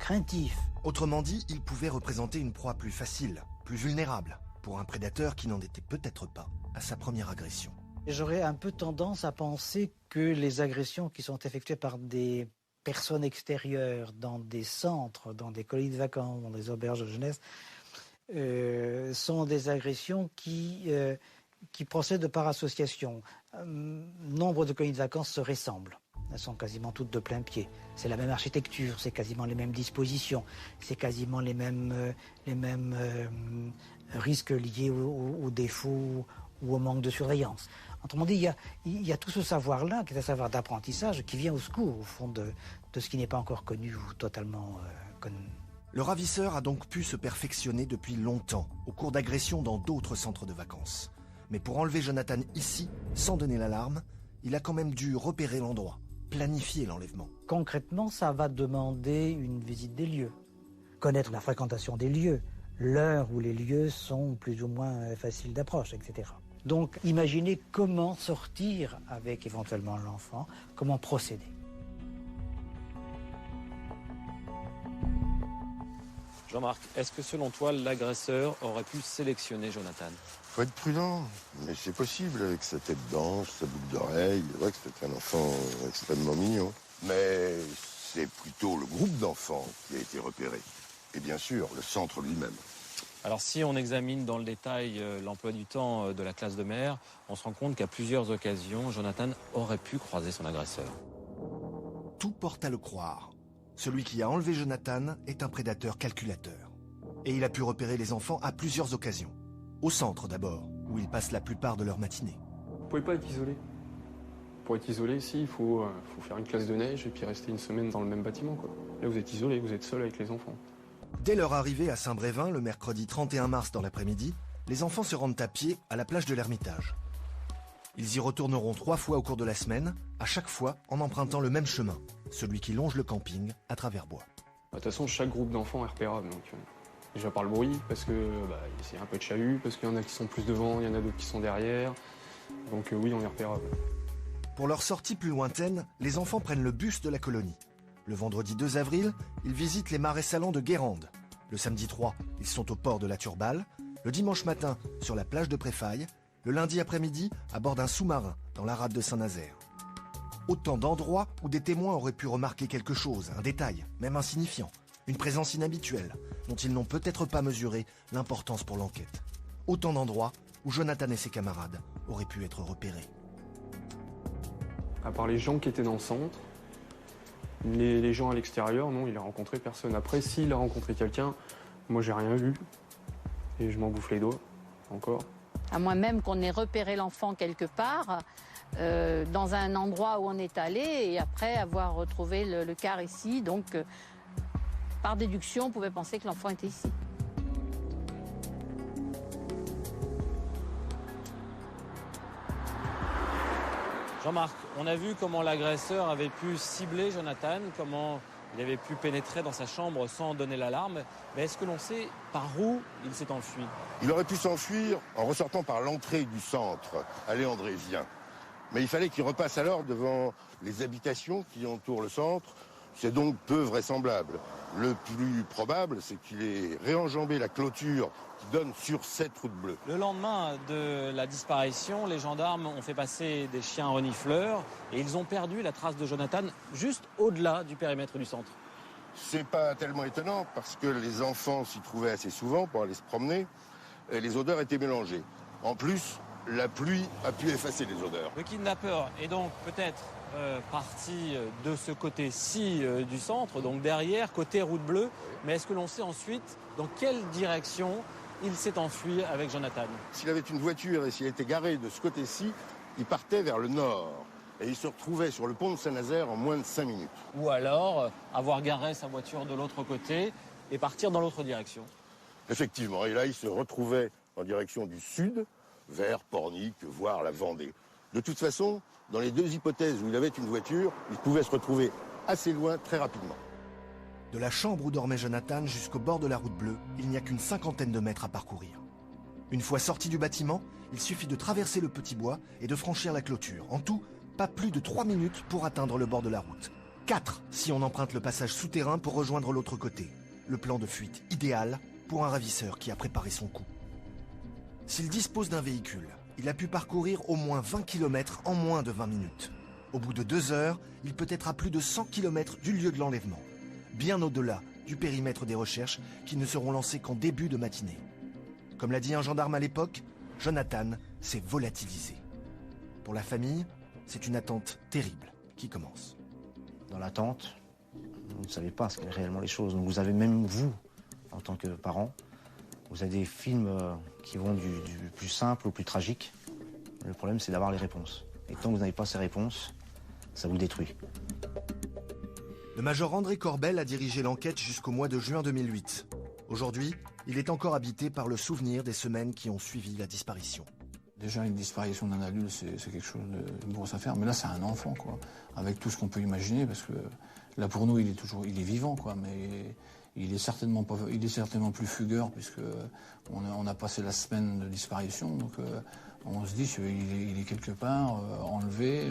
craintif. Autrement dit, il pouvait représenter une proie plus facile, plus vulnérable, pour un prédateur qui n'en était peut-être pas à sa première agression. J'aurais un peu tendance à penser que les agressions qui sont effectuées par des personnes extérieures dans des centres, dans des colonies de vacances, dans des auberges de jeunesse, sont des agressions qui procèdent par association. Nombre de colonies de vacances se ressemblent. Elles sont quasiment toutes de plein pied. C'est la même architecture, c'est quasiment les mêmes dispositions, c'est quasiment les mêmes risques liés aux défauts ou au manque de surveillance. Autrement dit, il y a tout ce savoir-là, qui est un savoir d'apprentissage, qui vient au secours, au fond, de ce qui n'est pas encore connu ou totalement connu. Le ravisseur a donc pu se perfectionner depuis longtemps, au cours d'agressions dans d'autres centres de vacances. Mais pour enlever Jonathan ici, sans donner l'alarme, il a quand même dû repérer l'endroit, planifier l'enlèvement. Concrètement, ça va demander une visite des lieux, connaître la fréquentation des lieux, l'heure où les lieux sont plus ou moins faciles d'approche, etc. Donc, imaginez comment sortir avec éventuellement l'enfant, comment procéder. Jean-Marc, est-ce que selon toi, l'agresseur aurait pu sélectionner Jonathan? Faut être prudent, mais c'est possible avec sa tête d'ange, sa boucle d'oreille. C'est vrai que c'était un enfant extrêmement mignon. Mais c'est plutôt le groupe d'enfants qui a été repéré. Et bien sûr, le centre lui-même. Alors si on examine dans le détail l'emploi du temps de la classe de mer, on se rend compte qu'à plusieurs occasions, Jonathan aurait pu croiser son agresseur. Tout porte à le croire. Celui qui a enlevé Jonathan est un prédateur calculateur. Et il a pu repérer les enfants à plusieurs occasions. Au centre d'abord, où ils passent la plupart de leur matinée. Vous pouvez pas être isolé. Pour être isolé, si, il faut faire une classe de neige et puis rester une semaine dans le même bâtiment, quoi. Là, vous êtes isolé, vous êtes seul avec les enfants. Dès leur arrivée à Saint-Brévin, le mercredi 31 mars dans l'après-midi, les enfants se rendent à pied à la plage de l'Ermitage. Ils y retourneront 3 fois au cours de la semaine, à chaque fois en empruntant le même chemin, celui qui longe le camping à travers bois. De toute façon, chaque groupe d'enfants est repérable. Donc, déjà par le bruit, parce que c'est un peu de chahut, parce qu'il y en a qui sont plus devant, il y en a d'autres qui sont derrière. Donc oui, on est repérable. Pour leur sortie plus lointaine, les enfants prennent le bus de la colonie. Le vendredi 2 avril, ils visitent les marais salants de Guérande. Le samedi 3, ils sont au port de la Turballe. Le dimanche matin, sur la plage de Préfaille. Le lundi après-midi, à bord d'un sous-marin, dans la rade de Saint-Nazaire. Autant d'endroits où des témoins auraient pu remarquer quelque chose, un détail, même insignifiant, une présence inhabituelle, dont ils n'ont peut-être pas mesuré l'importance pour l'enquête. Autant d'endroits où Jonathan et ses camarades auraient pu être repérés. À part les gens qui étaient dans le centre, les gens à l'extérieur, non, il a rencontré personne. Après, s'il a rencontré quelqu'un, moi j'ai rien vu. Et je m'en bouffe les doigts, encore. À moins même qu'on ait repéré l'enfant quelque part, dans un endroit où on est allé, et après avoir retrouvé le car ici. Donc, par déduction, on pouvait penser que l'enfant était ici. Jean-Marc, on a vu comment l'agresseur avait pu cibler Jonathan, comment il avait pu pénétrer dans sa chambre sans donner l'alarme. Mais est-ce que l'on sait par où il s'est enfui? Il aurait pu s'enfuir en ressortant par l'entrée du centre, allée Andrésien. Mais il fallait qu'il repasse alors devant les habitations qui entourent le centre. C'est donc peu vraisemblable. Le plus probable, c'est qu'il ait réenjambé la clôture qui donne sur cette route bleue. Le lendemain de la disparition, les gendarmes ont fait passer des chiens renifleurs et ils ont perdu la trace de Jonathan juste au-delà du périmètre du centre. C'est pas tellement étonnant parce que les enfants s'y trouvaient assez souvent pour aller se promener et les odeurs étaient mélangées. En plus, la pluie a pu effacer les odeurs. Le kidnappeur est donc peut-être parti de ce côté-ci du centre, donc derrière, côté route bleue. Mais est-ce que l'on sait ensuite dans quelle direction il s'est enfui avec Jonathan? S'il avait une voiture et s'il était garé de ce côté-ci, il partait vers le nord. Et il se retrouvait sur le pont de Saint-Nazaire en moins de 5 minutes. Ou alors avoir garé sa voiture de l'autre côté et partir dans l'autre direction. Effectivement, et là il se retrouvait en direction du sud, vers Pornic, voire la Vendée. De toute façon, dans les deux hypothèses où il avait une voiture, il pouvait se retrouver assez loin très rapidement. De la chambre où dormait Jonathan jusqu'au bord de la route bleue, il n'y a qu'une 50aine de mètres à parcourir. Une fois sorti du bâtiment, il suffit de traverser le petit bois et de franchir la clôture. En tout, pas plus de 3 minutes pour atteindre le bord de la route. 4 si on emprunte le passage souterrain pour rejoindre l'autre côté. Le plan de fuite idéal pour un ravisseur qui a préparé son coup. S'il dispose d'un véhicule, Il a pu parcourir au moins 20 km en moins de 20 minutes. Au bout de 2 heures, il peut être à plus de 100 km du lieu de l'enlèvement. Bien au-delà du périmètre des recherches qui ne seront lancées qu'en début de matinée. Comme l'a dit un gendarme à l'époque, Jonathan s'est volatilisé. Pour la famille, c'est une attente terrible qui commence. Dans l'attente, vous ne savez pas ce qu'est réellement les choses. Donc vous avez même, vous, en tant que parent, vous avez des films qui vont du plus simple au plus tragique. Le problème, c'est d'avoir les réponses. Et tant que vous n'avez pas ces réponses, ça vous détruit. Le major André Corbel a dirigé l'enquête jusqu'au mois de juin 2008. Aujourd'hui, il est encore habité par le souvenir des semaines qui ont suivi la disparition. Déjà, une disparition d'un adulte, c'est quelque chose d'une grosse affaire. Mais là, c'est un enfant, quoi. Avec tout ce qu'on peut imaginer, parce que là, pour nous, il est vivant, quoi. Mais il est certainement plus fugueur, puisque on a passé la semaine de disparition. Donc, on se dit qu'il est quelque part enlevé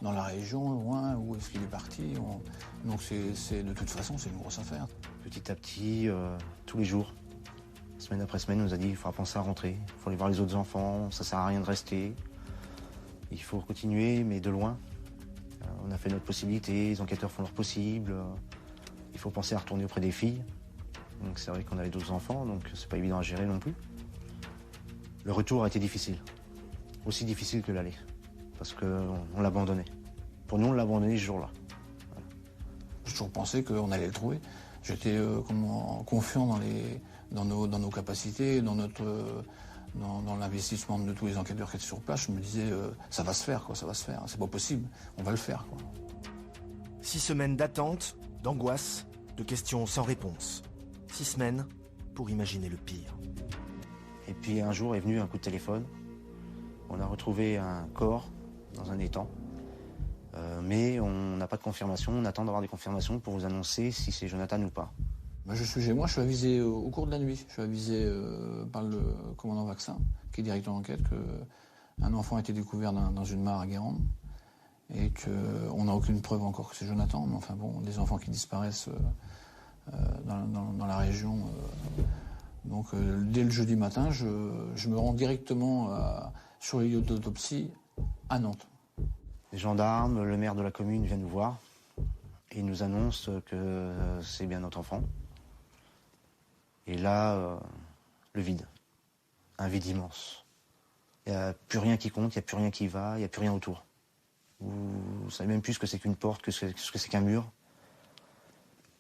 dans la région, loin. Où est-ce qu'il est parti? Donc, de toute façon, c'est une grosse affaire. Petit à petit, tous les jours, semaine après semaine, on nous a dit qu'il faudra penser à rentrer, il faut aller voir les autres enfants, ça sert à rien de rester. Il faut continuer, mais de loin. On a fait notre possibilité, les enquêteurs font leur possible. Il faut penser à retourner auprès des filles. Donc c'est vrai qu'on avait d'autres enfants, donc c'est pas évident à gérer non plus. Le retour a été difficile, aussi difficile que l'aller, parce qu'on l'abandonnait. Pour nous, on l'abandonnait ce jour-là. J'ai toujours pensé qu'on allait le trouver. J'étais confiant dans nos capacités, dans l'investissement de tous les enquêteurs qui étaient sur place. Je me disais, ça va se faire, quoi, ça va se faire. C'est pas possible, on va le faire, quoi. 6 semaines d'attente, d'angoisse, de questions sans réponse. 6 semaines pour imaginer le pire. Et puis un jour est venu un coup de téléphone. On a retrouvé un corps dans un étang. Mais on n'a pas de confirmation, on attend d'avoir des confirmations pour vous annoncer si c'est Jonathan ou pas. Moi, je suis avisé au cours de la nuit. Je suis avisé par le commandant Vaccin, qui est directeur d'enquête, qu'un enfant a été découvert dans une mare à Guérande et qu'on n'a aucune preuve encore que c'est Jonathan. Mais enfin bon, des enfants qui disparaissent dans la région. Donc dès le jeudi matin, je me rends directement sur les lieux d'autopsie à Nantes. Les gendarmes, le maire de la commune viennent nous voir et ils nous annoncent que c'est bien notre enfant. Et là, le vide. Un vide immense. Il n'y a plus rien qui compte, il n'y a plus rien qui va, il n'y a plus rien autour. Vous savez même plus ce que c'est qu'une porte, ce que c'est qu'un mur.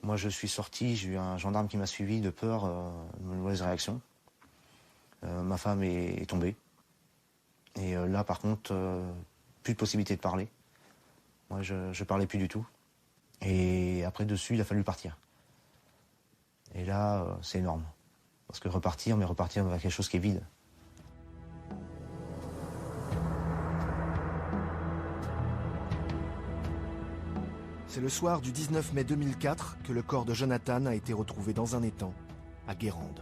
Moi, je suis sorti, j'ai eu un gendarme qui m'a suivi de peur de mauvaise réaction. Ma femme est tombée. Et là, par contre, plus de possibilité de parler. Moi, je parlais plus du tout. Et après, dessus, il a fallu partir. Et là, c'est énorme. Parce que repartir vers quelque chose qui est vide. C'est le soir du 19 mai 2004 que le corps de Jonathan a été retrouvé dans un étang, à Guérande.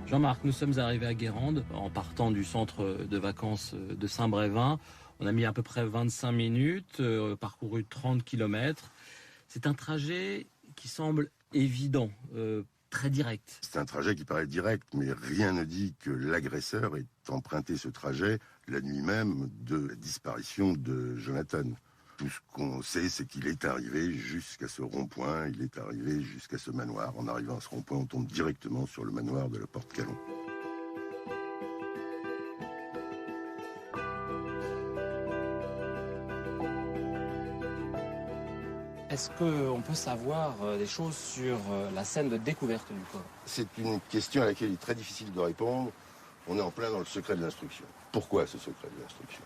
Jean-Marc, nous sommes arrivés à Guérande en partant du centre de vacances de Saint-Brévin. On a mis à peu près 25 minutes, parcouru 30 km. C'est un trajet qui semble évident, très direct. C'est un trajet qui paraît direct, mais rien ne dit que l'agresseur ait emprunté ce trajet la nuit même de la disparition de Jonathan. Tout ce qu'on sait, c'est qu'il est arrivé jusqu'à ce rond-point, il est arrivé jusqu'à ce manoir. En arrivant à ce rond-point, on tombe directement sur le manoir de la Porte-Calon. Est-ce qu'on peut savoir des choses sur la scène de découverte du corps? C'est une question à laquelle il est très difficile de répondre. On est en plein dans le secret de l'instruction. Pourquoi ce secret de l'instruction?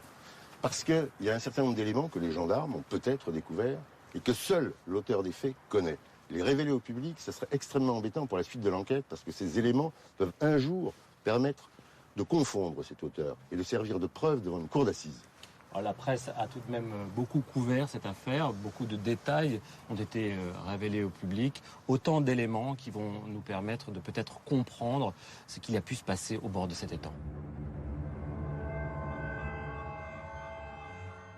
Parce qu'il y a un certain nombre d'éléments que les gendarmes ont peut-être découverts et que seul l'auteur des faits connaît. Les révéler au public, ça serait extrêmement embêtant pour la suite de l'enquête parce que ces éléments peuvent un jour permettre de confondre cet auteur et de servir de preuve devant une cour d'assises. Alors, la presse a tout de même beaucoup couvert cette affaire, beaucoup de détails ont été révélés au public, autant d'éléments qui vont nous permettre de peut-être comprendre ce qu'il a pu se passer au bord de cet étang.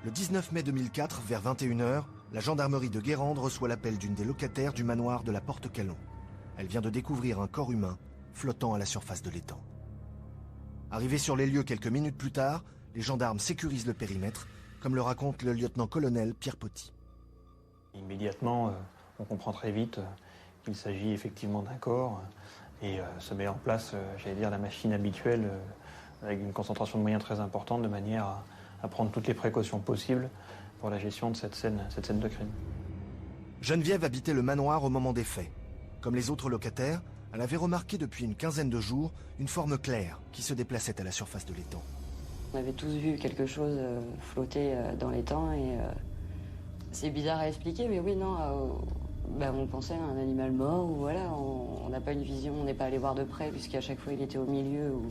Le 19 mai 2004, vers 21h, la gendarmerie de Guérande reçoit l'appel d'une des locataires du manoir de la Porte-Calon. Elle vient de découvrir un corps humain flottant à la surface de l'étang. Arrivés sur les lieux quelques minutes plus tard, les gendarmes sécurisent le périmètre, comme le raconte le lieutenant-colonel Pierre Poty. Immédiatement, on comprend très vite qu'il s'agit effectivement d'un corps et se met en place, j'allais dire, la machine habituelle avec une concentration de moyens très importante de manière à prendre toutes les précautions possibles pour la gestion de cette scène de crime. Geneviève habitait le manoir au moment des faits. Comme les autres locataires, elle avait remarqué depuis une quinzaine de jours une forme claire qui se déplaçait à la surface de l'étang. On avait tous vu quelque chose flotter dans l'étang et c'est bizarre à expliquer, mais oui, non, on pensait à un animal mort ou voilà, on n'a pas une vision, on n'est pas allé voir de près puisqu'à chaque fois il était au milieu ou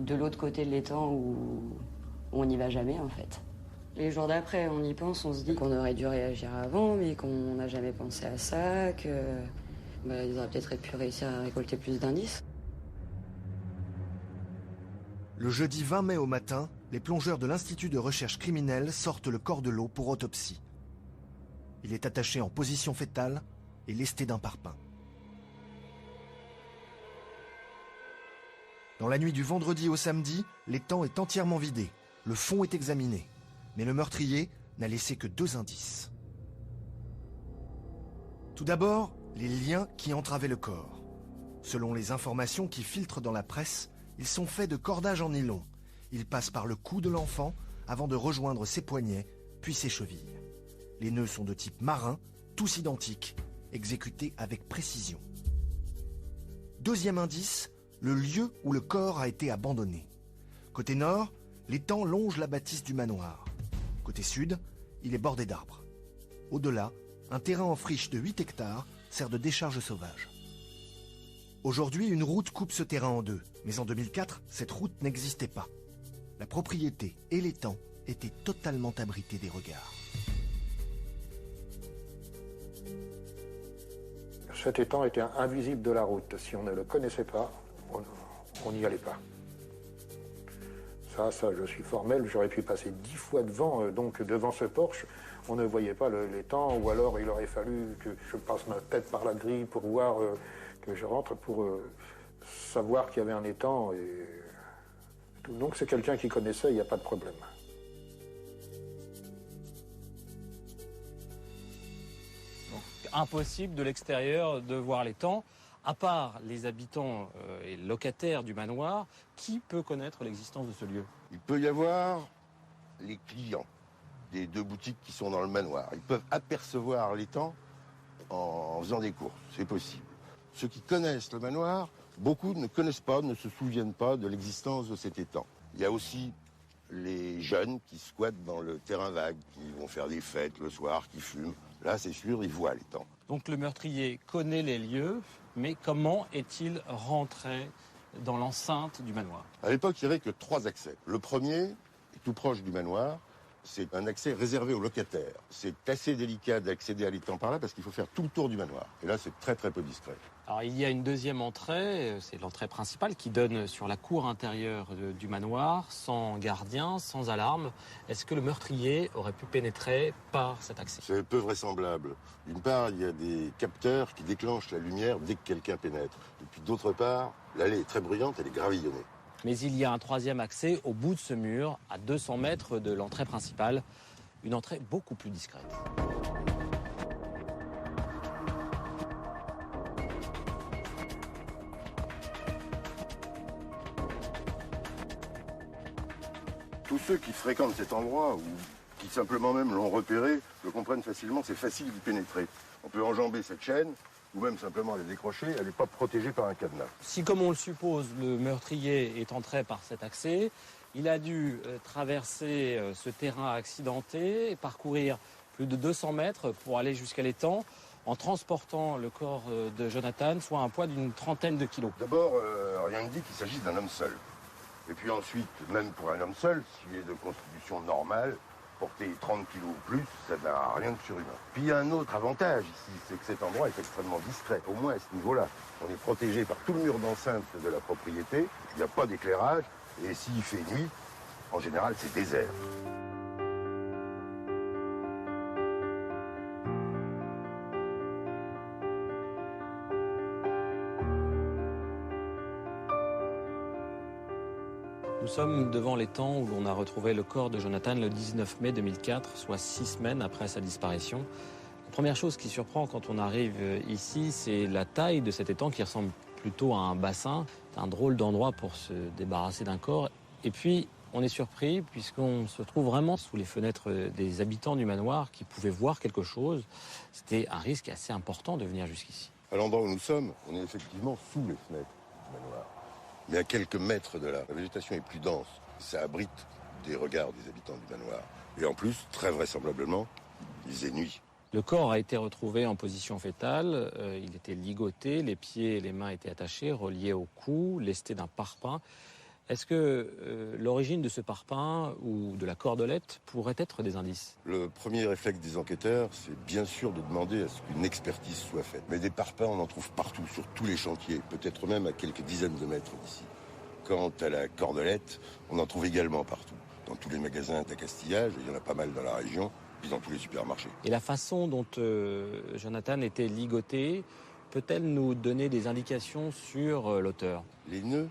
de l'autre côté de l'étang où on n'y va jamais en fait. Les jours d'après, on y pense, on se dit qu'on aurait dû réagir avant, mais qu'on n'a jamais pensé à ça, qu'ils auraient peut-être pu réussir à récolter plus d'indices. Le jeudi 20 mai au matin, les plongeurs de l'Institut de recherche criminelle sortent le corps de l'eau pour autopsie. Il est attaché en position fétale et lesté d'un parpaing. Dans la nuit du vendredi au samedi, l'étang est entièrement vidé. Le fond est examiné. Mais le meurtrier n'a laissé que 2 indices. Tout d'abord, les liens qui entravaient le corps. Selon les informations qui filtrent dans la presse, ils sont faits de cordages en nylon. Ils passent par le cou de l'enfant avant de rejoindre ses poignets, puis ses chevilles. Les nœuds sont de type marin, tous identiques, exécutés avec précision. Deuxième indice, le lieu où le corps a été abandonné. Côté nord, l'étang longe la bâtisse du manoir. Côté sud, il est bordé d'arbres. Au-delà, un terrain en friche de 8 hectares sert de décharge sauvage. Aujourd'hui, une route coupe ce terrain en deux, mais en 2004, cette route n'existait pas. La propriété et l'étang étaient totalement abrités des regards. Cet étang était invisible de la route. Si on ne le connaissait pas, on n'y allait pas. Ça, je suis formel, j'aurais pu passer 10 fois devant, donc devant ce porche, on ne voyait pas l'étang, ou alors il aurait fallu que je passe ma tête par la grille pour voir que je rentre, pour savoir qu'il y avait un étang. Et tout. Donc c'est quelqu'un qui connaissait, il n'y a pas de problème. Donc, impossible de l'extérieur de voir l'étang. À part les habitants et locataires du manoir, qui peut connaître l'existence de ce lieu? Il peut y avoir les clients des 2 boutiques qui sont dans le manoir. Ils peuvent apercevoir l'étang en faisant des courses, c'est possible. Ceux qui connaissent le manoir, beaucoup ne connaissent pas, ne se souviennent pas de l'existence de cet étang. Il y a aussi les jeunes qui squattent dans le terrain vague, qui vont faire des fêtes le soir, qui fument. Là, c'est sûr, ils voient l'étang. Donc le meurtrier connaît les lieux, mais comment est-il rentré dans l'enceinte du manoir? À l'époque, il n'y avait que 3 accès. Le premier est tout proche du manoir. C'est un accès réservé aux locataires. C'est assez délicat d'accéder à l'étang par là parce qu'il faut faire tout le tour du manoir. Et là, c'est très très peu discret. Alors il y a une deuxième entrée, c'est l'entrée principale qui donne sur la cour intérieure du manoir, sans gardien, sans alarme. Est-ce que le meurtrier aurait pu pénétrer par cet accès? C'est peu vraisemblable. D'une part, il y a des capteurs qui déclenchent la lumière dès que quelqu'un pénètre. Et puis d'autre part, l'allée est très bruyante, elle est gravillonnée. Mais il y a un troisième accès au bout de ce mur, à 200 mètres de l'entrée principale. Une entrée beaucoup plus discrète. Tous ceux qui fréquentent cet endroit, ou qui simplement même l'ont repéré, le comprennent facilement, c'est facile d'y pénétrer. On peut enjamber cette chaîne, ou même simplement la décrocher, elle n'est pas protégée par un cadenas. Si, comme on le suppose, le meurtrier est entré par cet accès, il a dû traverser ce terrain accidenté, parcourir plus de 200 mètres pour aller jusqu'à l'étang, en transportant le corps de Jonathan, soit un poids d'une 30aine de kilos. D'abord, rien ne dit qu'il s'agisse d'un homme seul. Et puis ensuite, même pour un homme seul, s'il est de constitution normale, porter 30 kilos ou plus, ça n'a rien de surhumain. Puis il y a un autre avantage ici, c'est que cet endroit est extrêmement discret, au moins à ce niveau-là. On est protégé par tout le mur d'enceinte de la propriété, il n'y a pas d'éclairage, et s'il fait nuit, en général, c'est désert. Nous sommes devant les temps où l'on a retrouvé le corps de Jonathan le 19 mai 2004, soit 6 semaines après sa disparition. La première chose qui surprend quand on arrive ici, c'est la taille de cet étang qui ressemble plutôt à un bassin. C'est un drôle d'endroit pour se débarrasser d'un corps. Et puis, on est surpris puisqu'on se trouve vraiment sous les fenêtres des habitants du manoir qui pouvaient voir quelque chose. C'était un risque assez important de venir jusqu'ici. À l'endroit où nous sommes, on est effectivement sous les fenêtres du manoir. Mais à quelques mètres de là, la végétation est plus dense. Ça abrite des regards des habitants du manoir. Et en plus, très vraisemblablement, il faisait nuit. Le corps a été retrouvé en position fétale. Il était ligoté, les pieds et les mains étaient attachés, reliés au cou, lestés d'un parpaing. Est-ce que l'origine de ce parpaing ou de la cordelette pourrait être des indices? Le premier réflexe des enquêteurs, c'est bien sûr de demander à ce qu'une expertise soit faite. Mais des parpaings, on en trouve partout, sur tous les chantiers, peut-être même à quelques dizaines de mètres d'ici. Quant à la cordelette, on en trouve également partout. Dans tous les magasins d'accastillage, il y en a pas mal dans la région, puis dans tous les supermarchés. Et la façon dont Jonathan était ligoté, peut-elle nous donner des indications sur l'auteur? Les nœuds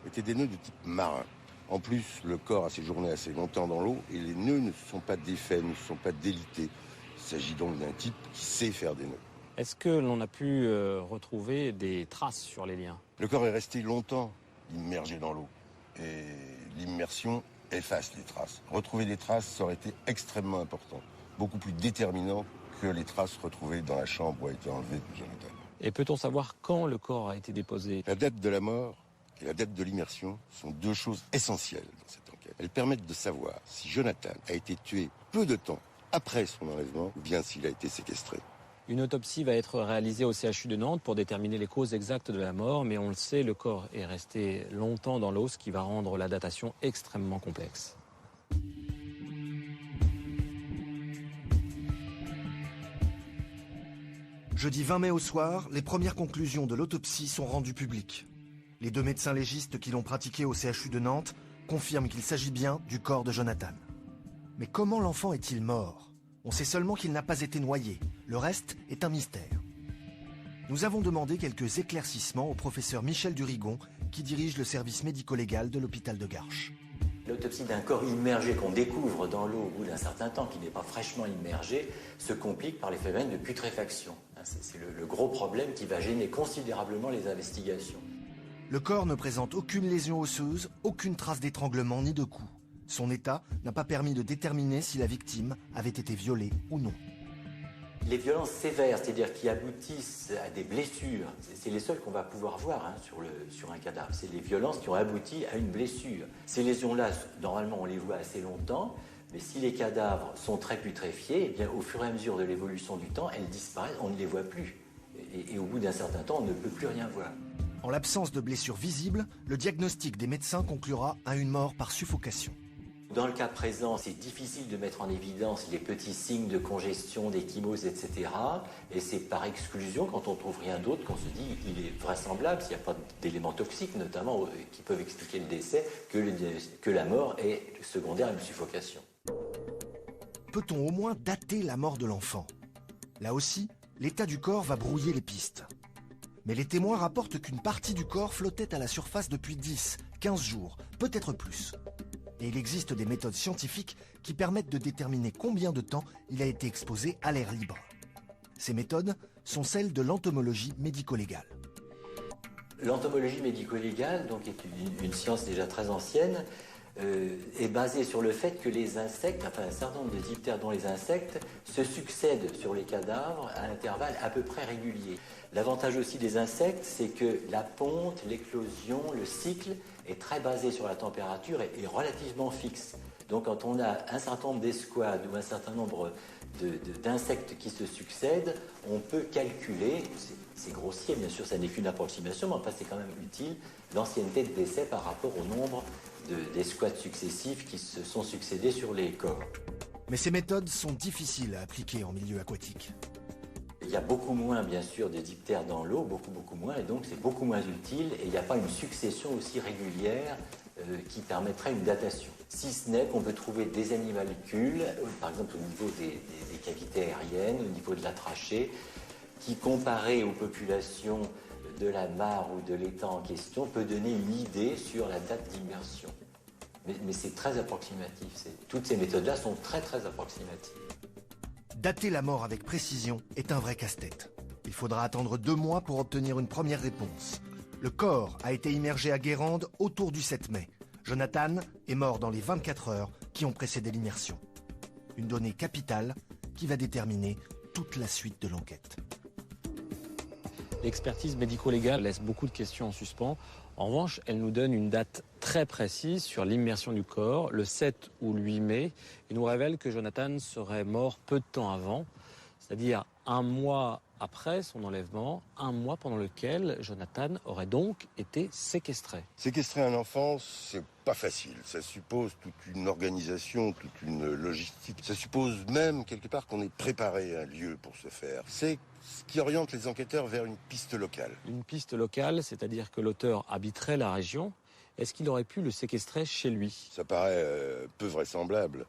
étaient des nœuds de type marin. En plus, le corps a séjourné assez longtemps dans l'eau et les nœuds ne sont pas défaits, ne sont pas délités. Il s'agit donc d'un type qui sait faire des nœuds. Est-ce que l'on a pu retrouver des traces sur les liens? Le corps est resté longtemps immergé dans l'eau et l'immersion efface les traces. Retrouver des traces, ça aurait été extrêmement important, beaucoup plus déterminant que les traces retrouvées dans la chambre où a été enlevé Jonathan. Et peut-on savoir quand le corps a été déposé? La date de la mort et la date de l'immersion sont deux choses essentielles dans cette enquête. Elles permettent de savoir si Jonathan a été tué peu de temps après son enlèvement ou bien s'il a été séquestré. Une autopsie va être réalisée au CHU de Nantes pour déterminer les causes exactes de la mort, mais on le sait, le corps est resté longtemps dans l'eau, ce qui va rendre la datation extrêmement complexe. Jeudi 20 mai au soir, les premières conclusions de l'autopsie sont rendues publiques. Les 2 médecins légistes qui l'ont pratiqué au CHU de Nantes confirment qu'il s'agit bien du corps de Jonathan. Mais comment l'enfant est-il mort? On sait seulement qu'il n'a pas été noyé. Le reste est un mystère. Nous avons demandé quelques éclaircissements au professeur Michel Durigon, qui dirige le service médico-légal de l'hôpital de Garches. L'autopsie d'un corps immergé qu'on découvre dans l'eau au bout d'un certain temps, qui n'est pas fraîchement immergé, se complique par les phénomènes de putréfaction. C'est le gros problème qui va gêner considérablement les investigations. Le corps ne présente aucune lésion osseuse, aucune trace d'étranglement ni de coup. Son état n'a pas permis de déterminer si la victime avait été violée ou non. Les violences sévères, c'est-à-dire qui aboutissent à des blessures, c'est les seules qu'on va pouvoir voir sur un cadavre. C'est les violences qui ont abouti à une blessure. Ces lésions-là, normalement, on les voit assez longtemps, mais si les cadavres sont très putréfiés, eh bien, au fur et à mesure de l'évolution du temps, elles disparaissent, on ne les voit plus. Et au bout d'un certain temps, on ne peut plus rien voir. En l'absence de blessures visibles, le diagnostic des médecins conclura à une mort par suffocation. Dans le cas présent, c'est difficile de mettre en évidence les petits signes de congestion, d'échymose, etc. Et c'est par exclusion, quand on ne trouve rien d'autre, qu'on se dit qu'il est vraisemblable, s'il n'y a pas d'éléments toxiques notamment, qui peuvent expliquer le décès, que la mort est secondaire à une suffocation. Peut-on au moins dater la mort de l'enfant? Là aussi, l'état du corps va brouiller les pistes. Mais les témoins rapportent qu'une partie du corps flottait à la surface depuis 10, 15 jours, peut-être plus. Et il existe des méthodes scientifiques qui permettent de déterminer combien de temps il a été exposé à l'air libre. Ces méthodes sont celles de l'entomologie médico-légale. L'entomologie médico-légale, donc, est une science déjà très ancienne, est basée sur le fait que les insectes, enfin un certain nombre de diptères dont les insectes, se succèdent sur les cadavres à intervalles à peu près réguliers. L'avantage aussi des insectes, c'est que la ponte, l'éclosion, le cycle est très basé sur la température et relativement fixe. Donc quand on a un certain nombre d'escouades ou un certain nombre d'insectes qui se succèdent, on peut calculer, c'est grossier bien sûr, ça n'est qu'une approximation, mais enfin c'est quand même utile, l'ancienneté de décès par rapport au nombre des squats successifs qui se sont succédés sur les corps. Mais ces méthodes sont difficiles à appliquer en milieu aquatique. Il y a beaucoup moins, bien sûr, de diptères dans l'eau, beaucoup moins, et donc c'est beaucoup moins utile, et il n'y a pas une succession aussi régulière qui permettrait une datation. Si ce n'est qu'on peut trouver des animalcules, par exemple au niveau des cavités aériennes, au niveau de la trachée, qui, comparé aux populations de la mare ou de l'étang en question, peut donner une idée sur la date d'immersion. Mais c'est très approximatif. Toutes ces méthodes-là sont très approximatives. Dater la mort avec précision est un vrai casse-tête. Il faudra attendre 2 mois pour obtenir une première réponse. Le corps a été immergé à Guérande autour du 7 mai. Jonathan est mort dans les 24 heures qui ont précédé l'immersion. Une donnée capitale qui va déterminer toute la suite de l'enquête. L'expertise médico-légale laisse beaucoup de questions en suspens. En revanche, elle nous donne une date très précise sur l'immersion du corps, le 7 ou le 8 mai, et nous révèle que Jonathan serait mort peu de temps avant, c'est-à-dire 1 mois après son enlèvement, 1 mois pendant lequel Jonathan aurait donc été séquestré. Séquestrer un enfant, c'est pas facile. Ça suppose toute une organisation, toute une logistique. Ça suppose même, quelque part, qu'on ait préparé un lieu pour ce faire. C'est ce qui oriente les enquêteurs vers une piste locale. Une piste locale, c'est-à-dire que l'auteur habiterait la région. Est-ce qu'il aurait pu le séquestrer chez lui? Ça paraît peu vraisemblable.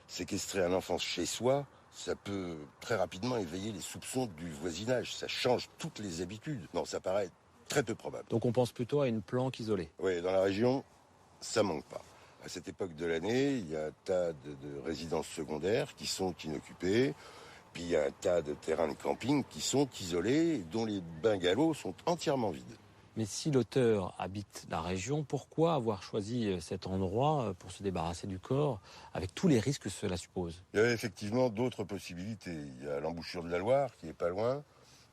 Séquestrer un enfant chez soi, ça peut très rapidement éveiller les soupçons du voisinage. Ça change toutes les habitudes. Non, ça paraît très peu probable. Donc on pense plutôt à une planque isolée. Oui, dans la région, ça manque pas. À cette époque de l'année, il y a un tas de résidences secondaires qui sont inoccupées. Puis il y a un tas de terrains de camping qui sont isolés et dont les bungalows sont entièrement vides. Mais si l'auteur habite la région, pourquoi avoir choisi cet endroit pour se débarrasser du corps, avec tous les risques que cela suppose? Il y avait effectivement d'autres possibilités. Il y a l'embouchure de la Loire, qui est pas loin.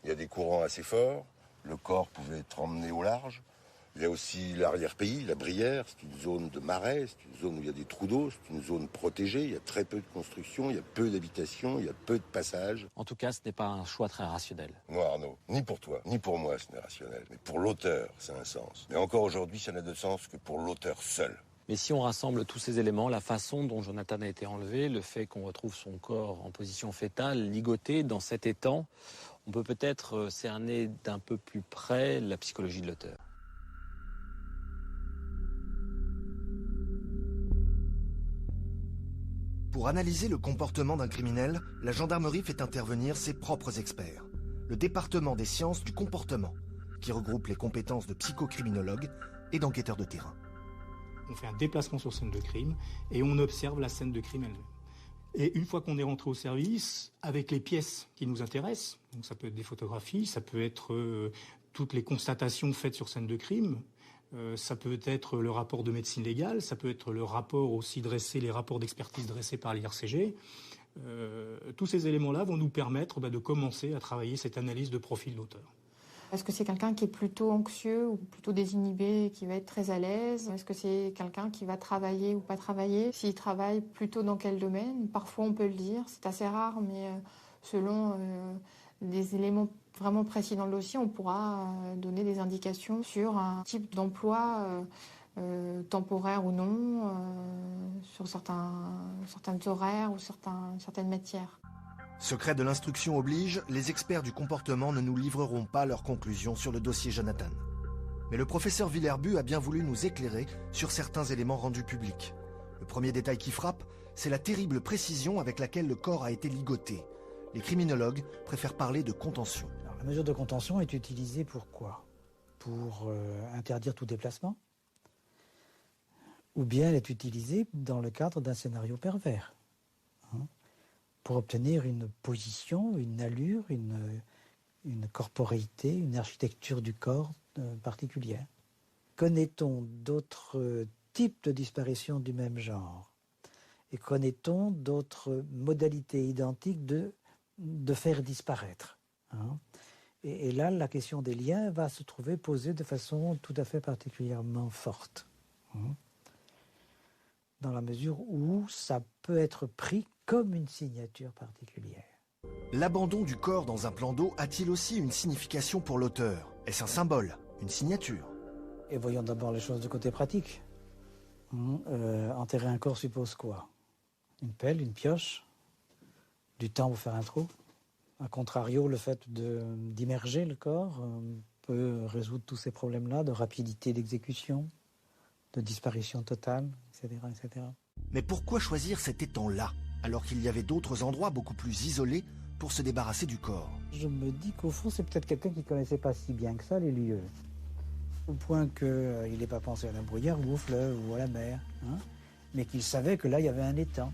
Il y a des courants assez forts. Le corps pouvait être emmené au large. Il y a aussi l'arrière-pays, la Brière. C'est une zone de marais, c'est une zone où il y a des trous d'eau, c'est une zone protégée. Il y a très peu de construction, il y a peu d'habitations, il y a peu de passages. En tout cas, ce n'est pas un choix très rationnel. Non, Arnaud, ni pour toi, ni pour moi, ce n'est rationnel. Mais pour l'auteur, ça a un sens. Mais encore aujourd'hui, ça n'a de sens que pour l'auteur seul. Mais si on rassemble tous ces éléments, la façon dont Jonathan a été enlevé, le fait qu'on retrouve son corps en position fétale, ligoté dans cet étang, on peut peut-être cerner d'un peu plus près la psychologie de l'auteur. Pour analyser le comportement d'un criminel, la gendarmerie fait intervenir ses propres experts. Le département des sciences du comportement, qui regroupe les compétences de psychocriminologues et d'enquêteurs de terrain. On fait un déplacement sur scène de crime et on observe la scène de crime elle-même. Et une fois qu'on est rentré au service, avec les pièces qui nous intéressent, donc ça peut être des photographies, ça peut être toutes les constatations faites sur scène de crime, ça peut être le rapport de médecine légale, ça peut être le rapport aussi dressé, les rapports d'expertise dressés par l'IRCG. Tous ces éléments-là vont nous permettre de commencer à travailler cette analyse de profil d'auteur. Est-ce que c'est quelqu'un qui est plutôt anxieux ou plutôt désinhibé et qui va être très à l'aise? Est-ce que c'est quelqu'un qui va travailler ou pas travailler? S'il travaille plutôt dans quel domaine? Parfois on peut le dire, c'est assez rare, mais selon des éléments vraiment précis dans le dossier, on pourra donner des indications sur un type d'emploi temporaire ou non, sur certains horaires ou certaines matières. Secret de l'instruction oblige, les experts du comportement ne nous livreront pas leurs conclusions sur le dossier Jonathan. Mais le professeur Villerbu a bien voulu nous éclairer sur certains éléments rendus publics. Le premier détail qui frappe, c'est la terrible précision avec laquelle le corps a été ligoté. Les criminologues préfèrent parler de contention. Alors, la mesure de contention est utilisée pour quoi? Pour interdire tout déplacement? Ou bien elle est utilisée dans le cadre d'un scénario pervers, pour obtenir une position, une allure, une corporéité, une architecture du corps particulière. Connaît-on d'autres types de disparitions du même genre? Et connaît-on d'autres modalités identiques de faire disparaître? Et là, la question des liens va se trouver posée de façon tout à fait particulièrement forte. Dans la mesure où ça peut être pris comme une signature particulière. L'abandon du corps dans un plan d'eau a-t-il aussi une signification pour l'auteur? Est-ce un symbole, une signature? Et voyons d'abord les choses du côté pratique. Enterrer un corps suppose quoi? Une pelle, une pioche, du temps pour faire un trou. A contrario, le fait d'immerger le corps peut résoudre tous ces problèmes-là de rapidité d'exécution, de disparition totale, etc., etc. Mais pourquoi choisir cet étang-là, alors qu'il y avait d'autres endroits beaucoup plus isolés pour se débarrasser du corps? Je me dis qu'au fond, c'est peut-être quelqu'un qui ne connaissait pas si bien que ça les lieux. Au point qu'il n'ait pas pensé à la bruyère ou au fleuve ou à la mer, hein, mais qu'il savait que là, il y avait un étang.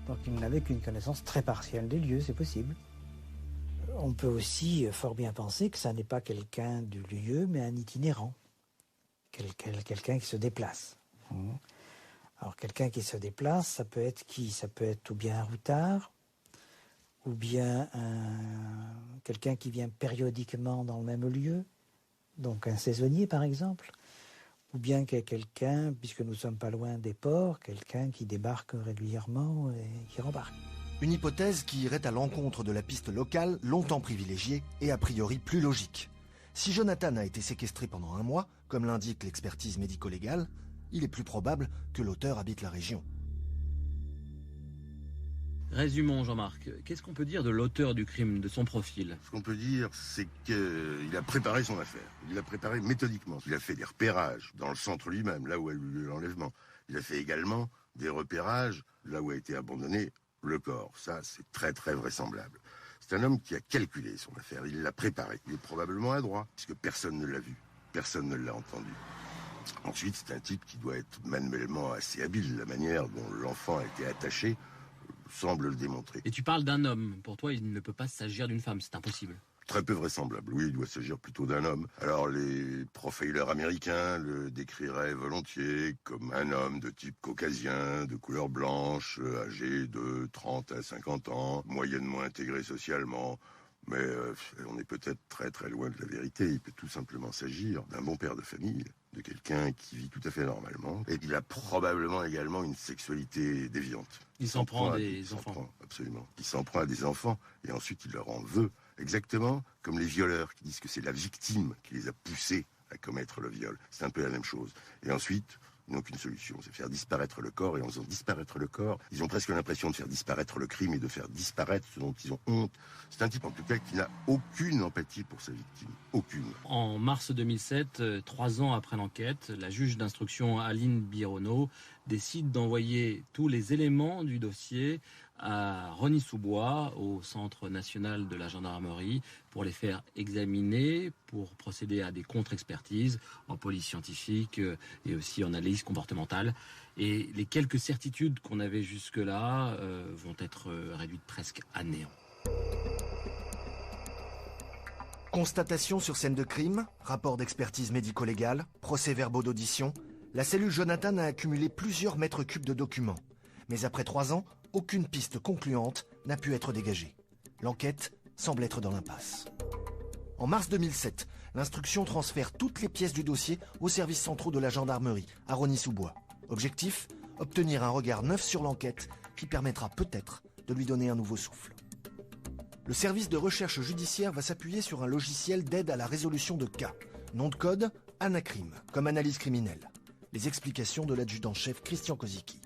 Donc il n'avait qu'une connaissance très partielle des lieux, c'est possible. On peut aussi fort bien penser que ça n'est pas quelqu'un du lieu, mais un itinérant. Quelqu'un qui se déplace. Alors quelqu'un qui se déplace, ça peut être qui? Ça peut être ou bien un routard, ou bien quelqu'un qui vient périodiquement dans le même lieu, donc un saisonnier par exemple, ou bien quelqu'un, puisque nous ne sommes pas loin des ports, quelqu'un qui débarque régulièrement et qui rembarque. Une hypothèse qui irait à l'encontre de la piste locale, longtemps privilégiée et a priori plus logique. Si Jonathan a été séquestré pendant 1 mois, comme l'indique l'expertise médico-légale, il est plus probable que l'auteur habite la région. Résumons, Jean-Marc. Qu'est-ce qu'on peut dire de l'auteur du crime, de son profil? Ce qu'on peut dire, c'est qu'il a préparé son affaire. Il l'a préparé méthodiquement. Il a fait des repérages dans le centre lui-même, là où a eu lieu l'enlèvement. Il a fait également des repérages là où a été abandonné le corps. Ça, c'est très très vraisemblable. C'est un homme qui a calculé son affaire. Il l'a préparé. Il est probablement adroit, puisque personne ne l'a vu. Personne ne l'a entendu. Ensuite, c'est un type qui doit être manuellement assez habile. La manière dont l'enfant a été attaché semble le démontrer. Et tu parles d'un homme. Pour toi, il ne peut pas s'agir d'une femme. C'est impossible. Très peu vraisemblable. Oui, il doit s'agir plutôt d'un homme. Alors, les profilers américains le décriraient volontiers comme un homme de type caucasien, de couleur blanche, âgé de 30 à 50 ans, moyennement intégré socialement. Mais on est peut-être très très loin de la vérité. Il peut tout simplement s'agir d'un bon père de famille, de quelqu'un qui vit tout à fait normalement. Et il a probablement également une sexualité déviante. Il s'en prend à des enfants. Absolument. Il s'en prend à des enfants et ensuite il leur en veut. Exactement comme les violeurs qui disent que c'est la victime qui les a poussés à commettre le viol. C'est un peu la même chose. Et ensuite, ils n'ont qu'une solution, c'est faire disparaître le corps. Et en faisant disparaître le corps, ils ont presque l'impression de faire disparaître le crime et de faire disparaître ce dont ils ont honte. C'est un type en tout cas qui n'a aucune empathie pour sa victime. Aucune. En mars 2007, 3 ans après l'enquête, la juge d'instruction Aline Bironneau décide d'envoyer tous les éléments du dossier à Rosny-sous-Bois, au Centre national de la gendarmerie, pour les faire examiner, pour procéder à des contre-expertises en police scientifique et aussi en analyse comportementale. Et les quelques certitudes qu'on avait jusque-là vont être réduites presque à néant. Constatation sur scène de crime, rapport d'expertise médico-légale, procès-verbaux d'audition, la cellule Jonathan a accumulé plusieurs mètres cubes de documents. Mais après 3 ans, aucune piste concluante n'a pu être dégagée. L'enquête semble être dans l'impasse. En mars 2007, l'instruction transfère toutes les pièces du dossier aux services centraux de la gendarmerie, à Rosny-sous-Bois. Objectif, obtenir un regard neuf sur l'enquête qui permettra peut-être de lui donner un nouveau souffle. Le service de recherche judiciaire va s'appuyer sur un logiciel d'aide à la résolution de cas. Nom de code, Anacrime, comme analyse criminelle. Les explications de l'adjudant-chef Christian Kozicki.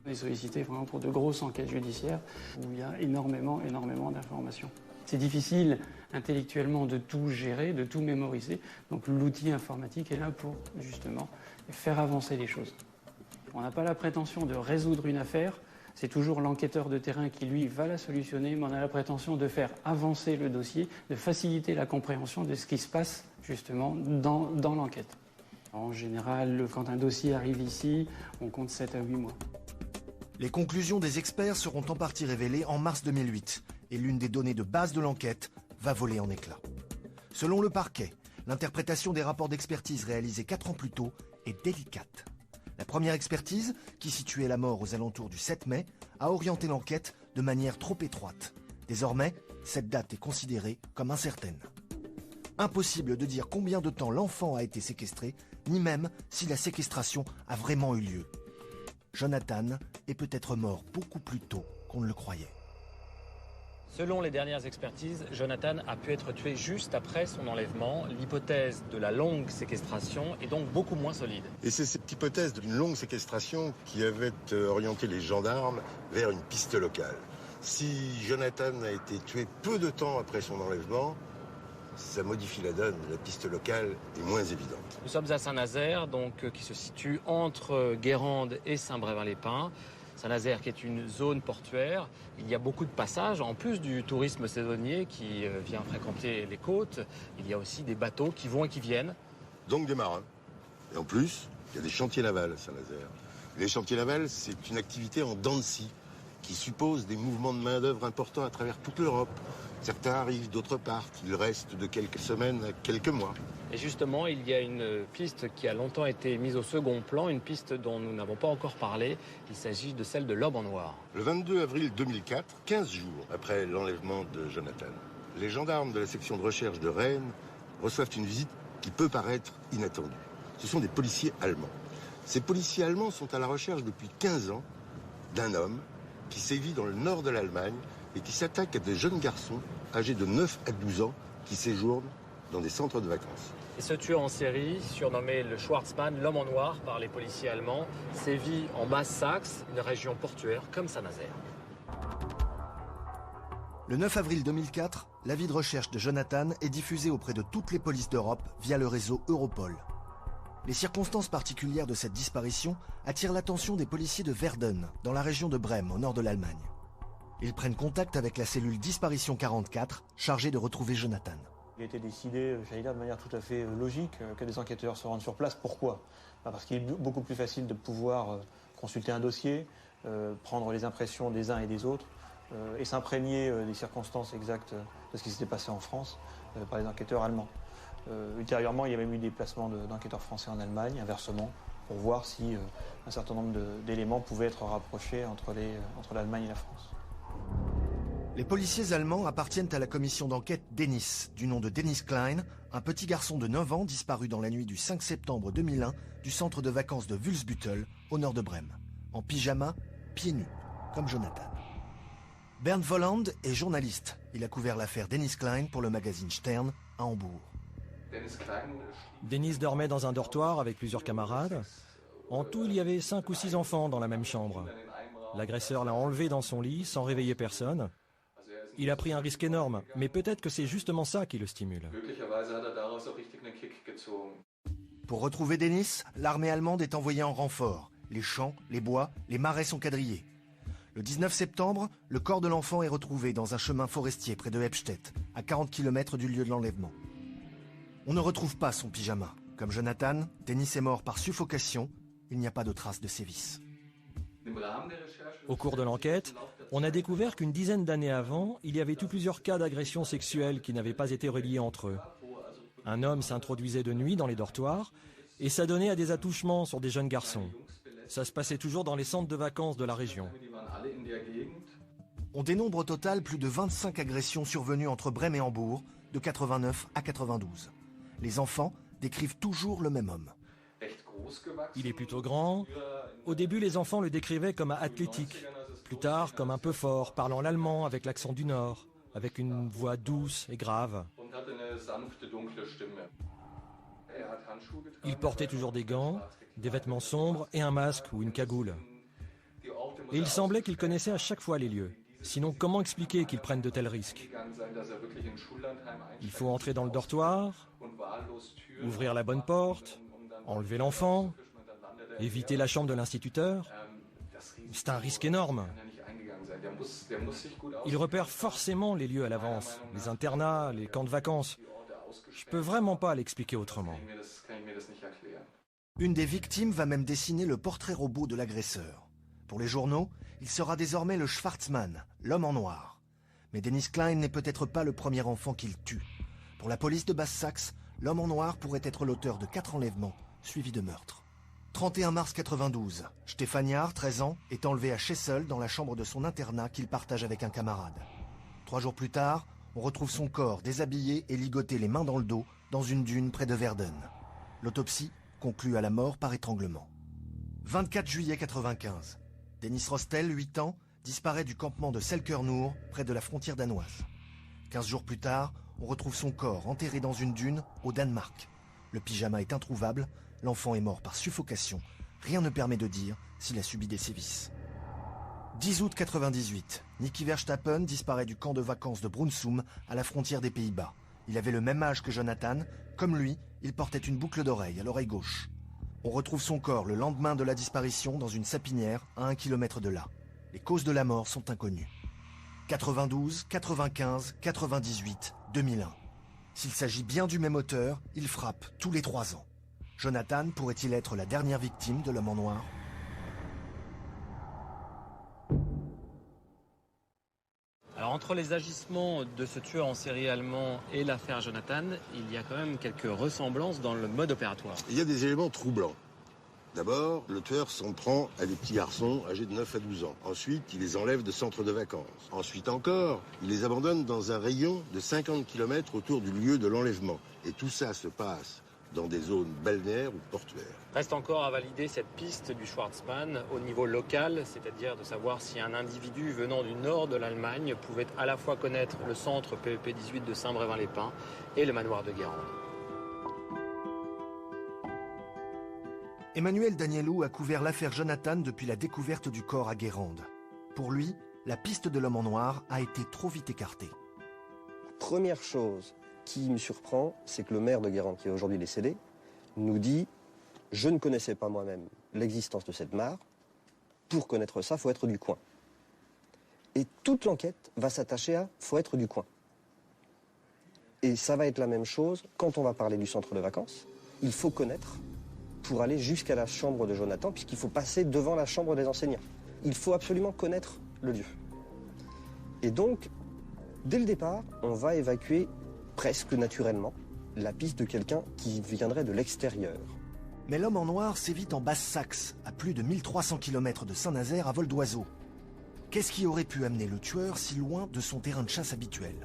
On est sollicité vraiment pour de grosses enquêtes judiciaires où il y a énormément d'informations. C'est difficile intellectuellement de tout gérer, de tout mémoriser. Donc l'outil informatique est là pour justement faire avancer les choses. On n'a pas la prétention de résoudre une affaire. C'est toujours l'enquêteur de terrain qui, lui, va la solutionner, mais on a la prétention de faire avancer le dossier, de faciliter la compréhension de ce qui se passe, justement, dans l'enquête. En général, quand un dossier arrive ici, on compte 7 à 8 mois. Les conclusions des experts seront en partie révélées en mars 2008, et l'une des données de base de l'enquête va voler en éclats. Selon le parquet, l'interprétation des rapports d'expertise réalisés 4 ans plus tôt est délicate. La première expertise, qui situait la mort aux alentours du 7 mai, a orienté l'enquête de manière trop étroite. Désormais, cette date est considérée comme incertaine. Impossible de dire combien de temps l'enfant a été séquestré, ni même si la séquestration a vraiment eu lieu. Jonathan est peut-être mort beaucoup plus tôt qu'on ne le croyait. Selon les dernières expertises, Jonathan a pu être tué juste après son enlèvement. L'hypothèse de la longue séquestration est donc beaucoup moins solide. Et c'est cette hypothèse d'une longue séquestration qui avait orienté les gendarmes vers une piste locale. Si Jonathan a été tué peu de temps après son enlèvement, ça modifie la donne. La piste locale est moins évidente. Nous sommes à Saint-Nazaire, donc, qui se situe entre Guérande et Saint-Brévin-les-Pins. Saint-Nazaire qui est une zone portuaire. Il y a beaucoup de passages. En plus du tourisme saisonnier qui vient fréquenter les côtes, il y a aussi des bateaux qui vont et qui viennent. Donc des marins. Et en plus, il y a des chantiers navals à Saint-Nazaire. Les chantiers navals, c'est une activité en dents de scie qui suppose des mouvements de main-d'œuvre importants à travers toute l'Europe. Certains arrivent, d'autres partent. Ils restent de quelques semaines à quelques mois. Et justement, il y a une piste qui a longtemps été mise au second plan, une piste dont nous n'avons pas encore parlé. Il s'agit de celle de l'Aube en Noir. Le 22 avril 2004, 15 jours après l'enlèvement de Jonathan, les gendarmes de la section de recherche de Rennes reçoivent une visite qui peut paraître inattendue. Ce sont des policiers allemands. Ces policiers allemands sont à la recherche depuis 15 ans d'un homme qui sévit dans le nord de l'Allemagne et qui s'attaque à des jeunes garçons âgés de 9 à 12 ans qui séjournent dans des centres de vacances. Et ce tueur en série, surnommé le Schwarzmann, l'homme en noir par les policiers allemands, sévit en Basse-Saxe, une région portuaire comme Saint-Nazaire. Le 9 avril 2004, l'avis de recherche de Jonathan est diffusé auprès de toutes les polices d'Europe via le réseau Europol. Les circonstances particulières de cette disparition attirent l'attention des policiers de Verden, dans la région de Brême, au nord de l'Allemagne. Ils prennent contact avec la cellule Disparition 44, chargée de retrouver Jonathan. Il a été décidé, j'allais dire de manière tout à fait logique, que des enquêteurs se rendent sur place. Pourquoi ? Parce qu'il est beaucoup plus facile de pouvoir consulter un dossier, prendre les impressions des uns et des autres, et s'imprégner des circonstances exactes de ce qui s'était passé en France par les enquêteurs allemands. Ultérieurement, il y a même eu des placements d'enquêteurs français en Allemagne, inversement, pour voir si un certain nombre d'éléments pouvaient être rapprochés entre l'Allemagne et la France. Les policiers allemands appartiennent à la commission d'enquête Dennis, du nom de Dennis Klein, un petit garçon de 9 ans disparu dans la nuit du 5 septembre 2001 du centre de vacances de Wülsbüttel, au nord de Brême, en pyjama, pieds nus, comme Jonathan. Bernd Volland est journaliste. Il a couvert l'affaire Dennis Klein pour le magazine Stern à Hambourg. Dennis dormait dans un dortoir avec plusieurs camarades. En tout, il y avait 5 ou 6 enfants dans la même chambre. L'agresseur l'a enlevé dans son lit sans réveiller personne. Il a pris un risque énorme, mais peut-être que c'est justement ça qui le stimule. Pour retrouver Dennis, l'armée allemande est envoyée en renfort. Les champs, les bois, les marais sont quadrillés. Le 19 septembre, le corps de l'enfant est retrouvé dans un chemin forestier près de Hebstedt, à 40 km du lieu de l'enlèvement. On ne retrouve pas son pyjama. Comme Jonathan, Dennis est mort par suffocation. Il n'y a pas de traces de sévices. Au cours de l'enquête, on a découvert qu'une dizaine d'années avant, il y avait eu plusieurs cas d'agression sexuelle qui n'avaient pas été reliés entre eux. Un homme s'introduisait de nuit dans les dortoirs et s'adonnait à des attouchements sur des jeunes garçons. Ça se passait toujours dans les centres de vacances de la région. On dénombre au total plus de 25 agressions survenues entre Brême et Hambourg, de 89 à 92. Les enfants décrivent toujours le même homme. Il est plutôt grand. Au début, les enfants le décrivaient comme athlétique. Plus tard, comme un peu fort, parlant l'allemand avec l'accent du Nord, avec une voix douce et grave. Il portait toujours des gants, des vêtements sombres et un masque ou une cagoule. Et il semblait qu'il connaissait à chaque fois les lieux. Sinon, comment expliquer qu'il prenne de tels risques ? Il faut entrer dans le dortoir, ouvrir la bonne porte, enlever l'enfant, éviter la chambre de l'instituteur. C'est un risque énorme. Il repère forcément les lieux à l'avance, les internats, les camps de vacances. Je peux vraiment pas l'expliquer autrement. Une des victimes va même dessiner le portrait robot de l'agresseur. Pour les journaux, il sera désormais le Schwarzmann, l'homme en noir. Mais Dennis Klein n'est peut-être pas le premier enfant qu'il tue. Pour la police de Basse-Saxe, l'homme en noir pourrait être l'auteur de 4 enlèvements, suivis de meurtres. 31 mars 92, Stéphaniard, 13 ans, est enlevé à Schessel dans la chambre de son internat qu'il partage avec un camarade. 3 jours plus tard, on retrouve son corps déshabillé et ligoté les mains dans le dos dans une dune près de Verden. L'autopsie conclut à la mort par étranglement. 24 juillet 95, Dennis Rostel, 8 ans, disparaît du campement de Selkernur, près de la frontière danoise. 15 jours plus tard, on retrouve son corps enterré dans une dune au Danemark. Le pyjama est introuvable, l'enfant est mort par suffocation. Rien ne permet de dire s'il a subi des sévices. 10 août 98, Nicky Verstappen disparaît du camp de vacances de Brunssum à la frontière des Pays-Bas. Il avait le même âge que Jonathan. Comme lui, il portait une boucle d'oreille à l'oreille gauche. On retrouve son corps le lendemain de la disparition dans une sapinière à 1 km de là. Les causes de la mort sont inconnues. 92, 95, 98, 2001. S'il s'agit bien du même auteur, il frappe tous les 3 ans. Jonathan pourrait-il être la dernière victime de l'homme en noir ? Alors entre les agissements de ce tueur en série allemand et l'affaire Jonathan, il y a quand même quelques ressemblances dans le mode opératoire. Il y a des éléments troublants. D'abord, le tueur s'en prend à des petits garçons âgés de 9 à 12 ans. Ensuite, il les enlève de centres de vacances. Ensuite encore, il les abandonne dans un rayon de 50 km autour du lieu de l'enlèvement. Et tout ça se passe dans des zones balnéaires ou portuaires. Reste encore à valider cette piste du Schwarzmann au niveau local, c'est-à-dire de savoir si un individu venant du nord de l'Allemagne pouvait à la fois connaître le centre PEP 18 de Saint-Brévin-les-Pins et le manoir de Guérande. Emmanuel Danielou a couvert l'affaire Jonathan depuis la découverte du corps à Guérande. Pour lui, la piste de l'homme en noir a été trop vite écartée. Première chose qui me surprend, c'est que le maire de Guérande, qui est aujourd'hui décédé, nous dit « Je ne connaissais pas moi-même l'existence de cette mare. Pour connaître ça, il faut être du coin. » Et toute l'enquête va s'attacher à « faut être du coin ». Et ça va être la même chose quand on va parler du centre de vacances. Il faut connaître pour aller jusqu'à la chambre de Jonathan, puisqu'il faut passer devant la chambre des enseignants. Il faut absolument connaître le lieu. Et donc, dès le départ, on va évacuer presque naturellement la piste de quelqu'un qui viendrait de l'extérieur. Mais l'homme en noir sévit en Basse-Saxe, à plus de 1300 km de Saint-Nazaire à vol d'oiseau. Qu'est-ce qui aurait pu amener le tueur si loin de son terrain de chasse habituel ?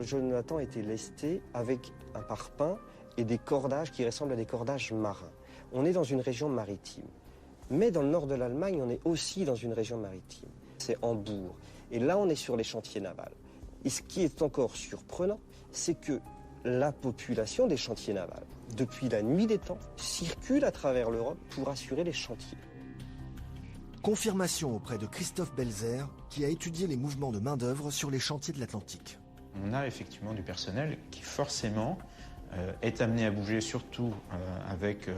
Jonathan était lesté avec un parpaing et des cordages qui ressemblent à des cordages marins. On est dans une région maritime. Mais dans le nord de l'Allemagne, on est aussi dans une région maritime. C'est Hambourg. Et là, on est sur les chantiers navals. Et ce qui est encore surprenant, c'est que la population des chantiers navals, depuis la nuit des temps, circule à travers l'Europe pour assurer les chantiers. Confirmation auprès de Christophe Belzer, qui a étudié les mouvements de main-d'œuvre sur les chantiers de l'Atlantique. On a effectivement du personnel qui forcément est amené à bouger, surtout avec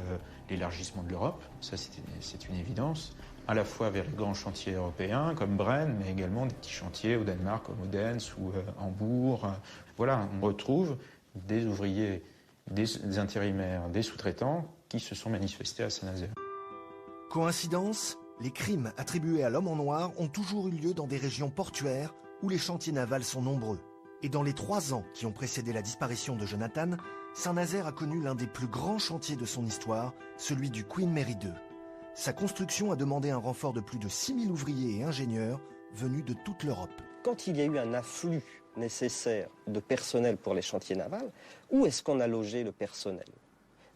l'élargissement de l'Europe, ça c'est une évidence, à la fois vers les grands chantiers européens comme Brennes, mais également des petits chantiers au Danemark comme Odense ou Hambourg. Voilà, on retrouve des ouvriers, des intérimaires, des sous-traitants qui se sont manifestés à Saint-Nazaire. Coïncidence ? Les crimes attribués à l'homme en noir ont toujours eu lieu dans des régions portuaires où les chantiers navals sont nombreux. Et dans les 3 ans qui ont précédé la disparition de Jonathan, Saint-Nazaire a connu l'un des plus grands chantiers de son histoire, celui du Queen Mary 2. Sa construction a demandé un renfort de plus de 6000 ouvriers et ingénieurs venus de toute l'Europe. Quand il y a eu un afflux nécessaire de personnel pour les chantiers navals, où est-ce qu'on a logé le personnel ?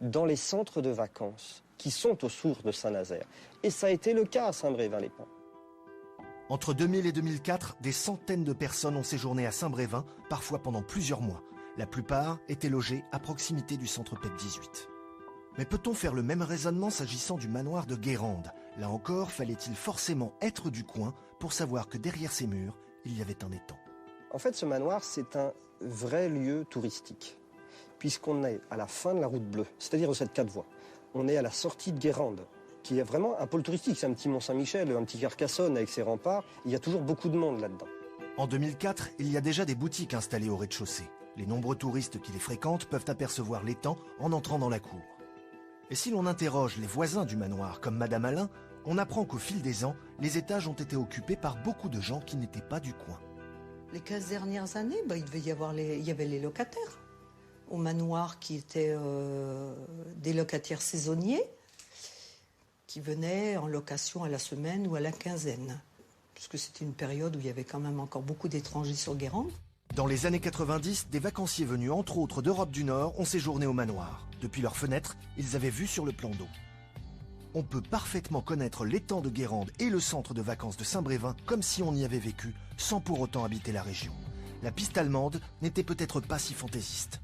Dans les centres de vacances qui sont aux sources de Saint-Nazaire. Et ça a été le cas à Saint-Brévin-les-Pins. Entre 2000 et 2004, des centaines de personnes ont séjourné à Saint-Brévin, parfois pendant plusieurs mois. La plupart étaient logés à proximité du centre PEP 18. Mais peut-on faire le même raisonnement s'agissant du manoir de Guérande ? Là encore, fallait-il forcément être du coin pour savoir que derrière ces murs, il y avait un étang. En fait, ce manoir, c'est un vrai lieu touristique, puisqu'on est à la fin de la route bleue, c'est-à-dire de cette 4 voies. On est à la sortie de Guérande, qui est vraiment un pôle touristique. C'est un petit Mont-Saint-Michel, un petit Carcassonne avec ses remparts. Il y a toujours beaucoup de monde là-dedans. En 2004, il y a déjà des boutiques installées au rez-de-chaussée. Les nombreux touristes qui les fréquentent peuvent apercevoir l'étang en entrant dans la cour. Et si l'on interroge les voisins du manoir, comme Madame Alain, on apprend qu'au fil des ans, les étages ont été occupés par beaucoup de gens qui n'étaient pas du coin. Les 15 dernières années, il y avait les locataires au manoir qui étaient des locataires saisonniers qui venaient en location à la semaine ou à la quinzaine. Puisque c'était une période où il y avait quand même encore beaucoup d'étrangers sur Guérande. Dans les années 90, des vacanciers venus entre autres d'Europe du Nord ont séjourné au manoir. Depuis leurs fenêtres, ils avaient vue sur le plan d'eau. on peut parfaitement connaître l'étang de Guérande et le centre de vacances de Saint-Brévin comme si on y avait vécu, sans pour autant habiter la région. La piste allemande n'était peut-être pas si fantaisiste.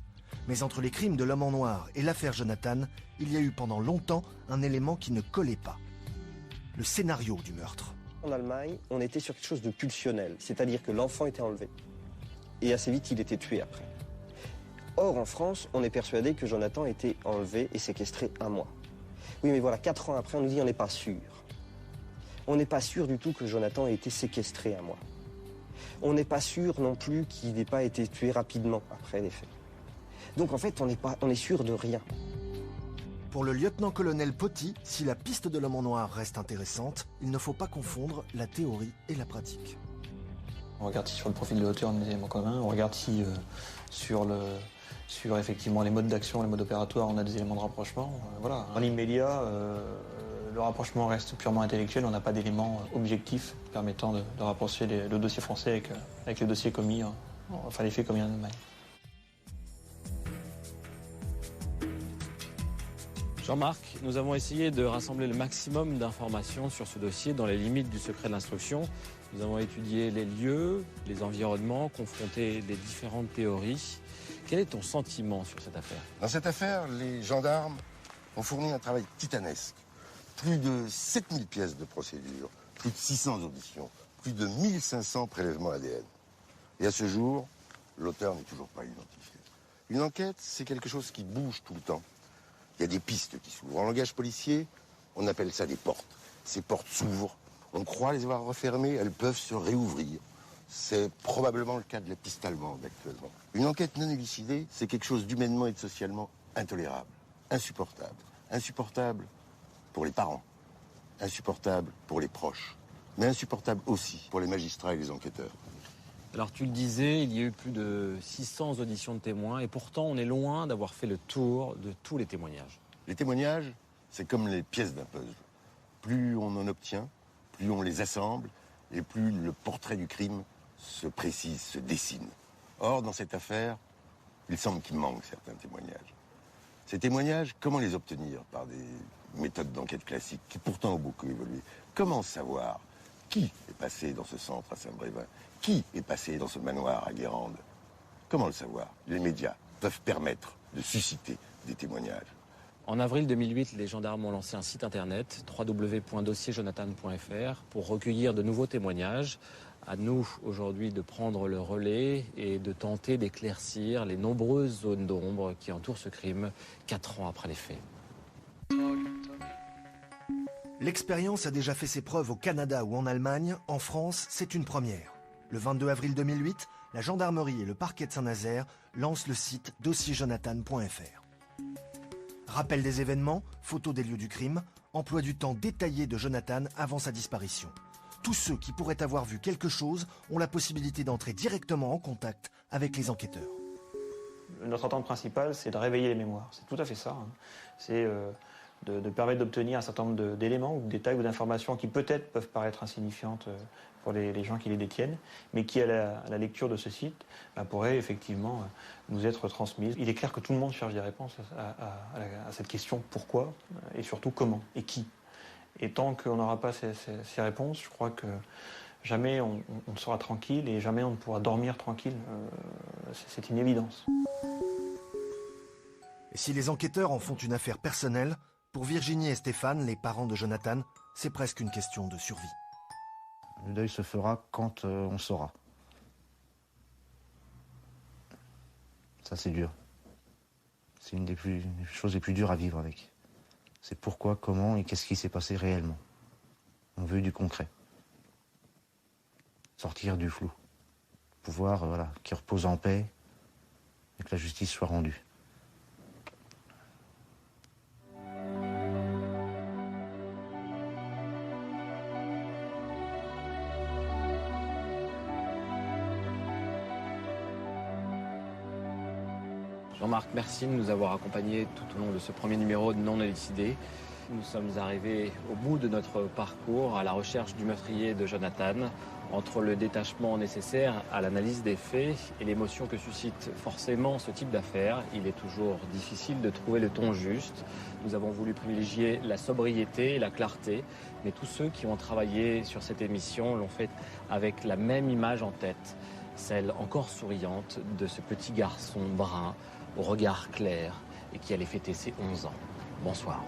Mais entre les crimes de l'homme en noir et l'affaire Jonathan, il y a eu pendant longtemps un élément qui ne collait pas. Le scénario du meurtre. En Allemagne, on était sur quelque chose de pulsionnel, c'est-à-dire que l'enfant était enlevé. Et assez vite, il était tué après. Or, en France, on est persuadé que Jonathan était enlevé et séquestré 1 mois. Oui, mais voilà, 4 ans après, on nous dit on n'est pas sûr. On n'est pas sûr du tout que Jonathan ait été séquestré 1 mois. On n'est pas sûr non plus qu'il n'ait pas été tué rapidement après les faits. Donc en fait, on est sûr de rien. Pour le lieutenant-colonel Poty, si la piste de l'homme en noir reste intéressante, il ne faut pas confondre la théorie et la pratique. On regarde si sur le profil de l'auteur, on a des éléments communs. On regarde si sur effectivement les modes d'action, les modes opératoires, on a des éléments de rapprochement. Voilà. Dans l'immédiat, le rapprochement reste purement intellectuel. On n'a pas d'éléments objectifs permettant de rapprocher le dossier français avec le dossier commis, enfin les faits commis en Allemagne. Jean-Marc, nous avons essayé de rassembler le maximum d'informations sur ce dossier dans les limites du secret de l'instruction. Nous avons étudié les lieux, les environnements, confronté les différentes théories. Quel est ton sentiment sur cette affaire? Dans cette affaire, les gendarmes ont fourni un travail titanesque. Plus de 7000 pièces de procédure, plus de 600 auditions, plus de 1500 prélèvements ADN. Et à ce jour, l'auteur n'est toujours pas identifié. Une enquête, c'est quelque chose qui bouge tout le temps. Il y a des pistes qui s'ouvrent. En langage policier, on appelle ça des portes. Ces portes s'ouvrent. On croit les avoir refermées, elles peuvent se réouvrir. C'est probablement le cas de la piste allemande actuellement. Une enquête non élucidée, c'est quelque chose d'humainement et de socialement intolérable, insupportable. Insupportable pour les parents, insupportable pour les proches, mais insupportable aussi pour les magistrats et les enquêteurs. Alors tu le disais, il y a eu plus de 600 auditions de témoins et pourtant on est loin d'avoir fait le tour de tous les témoignages. Les témoignages, c'est comme les pièces d'un puzzle. Plus on en obtient, plus on les assemble et plus le portrait du crime se précise, se dessine. Or, dans cette affaire, il semble qu'il manque certains témoignages. Ces témoignages, comment les obtenir? Par des méthodes d'enquête classiques qui pourtant ont beaucoup évolué. Comment savoir qui est passé dans ce centre à Saint-Brévin? Qui est passé dans ce manoir à Guérande? Comment le savoir? Les médias peuvent permettre de susciter des témoignages. En avril 2008, les gendarmes ont lancé un site internet, www.dossierjonathan.fr, pour recueillir de nouveaux témoignages. À nous, aujourd'hui, de prendre le relais et de tenter d'éclaircir les nombreuses zones d'ombre qui entourent ce crime 4 ans après les faits. L'expérience a déjà fait ses preuves au Canada ou en Allemagne. En France, c'est une première. Le 22 avril 2008, la gendarmerie et le parquet de Saint-Nazaire lancent le site dossierjonathan.fr. Rappel des événements, photos des lieux du crime, emploi du temps détaillé de Jonathan avant sa disparition. Tous ceux qui pourraient avoir vu quelque chose ont la possibilité d'entrer directement en contact avec les enquêteurs. Notre attente principale, c'est de réveiller les mémoires. C'est tout à fait ça. C'est de permettre d'obtenir un certain nombre d'éléments ou de détails ou d'informations qui peut-être peuvent paraître insignifiantes pour les gens qui les détiennent, mais qui, à la lecture de ce site, pourraient effectivement nous être transmises. Il est clair que tout le monde cherche des réponses à cette question pourquoi et surtout comment et qui. Et tant qu'on n'aura pas ces réponses, je crois que jamais on ne sera tranquille et jamais on ne pourra dormir tranquille. C'est une évidence. Et si les enquêteurs en font une affaire personnelle, pour Virginie et Stéphane, les parents de Jonathan, c'est presque une question de survie. Le deuil se fera quand on saura. Ça, c'est dur. C'est une des choses les plus dures à vivre avec. C'est pourquoi, comment et qu'est-ce qui s'est passé réellement. On veut du concret. Sortir du flou. Pouvoir, qu'il repose en paix et que la justice soit rendue. Jean-Marc, merci de nous avoir accompagnés tout au long de ce premier numéro de Non élucidé. Nous sommes arrivés au bout de notre parcours à la recherche du meurtrier de Jonathan. Entre le détachement nécessaire à l'analyse des faits et l'émotion que suscite forcément ce type d'affaires, il est toujours difficile de trouver le ton juste. Nous avons voulu privilégier la sobriété et la clarté, mais tous ceux qui ont travaillé sur cette émission l'ont fait avec la même image en tête, celle encore souriante de ce petit garçon brun au regard clair et qui allait fêter ses 11 ans. Bonsoir.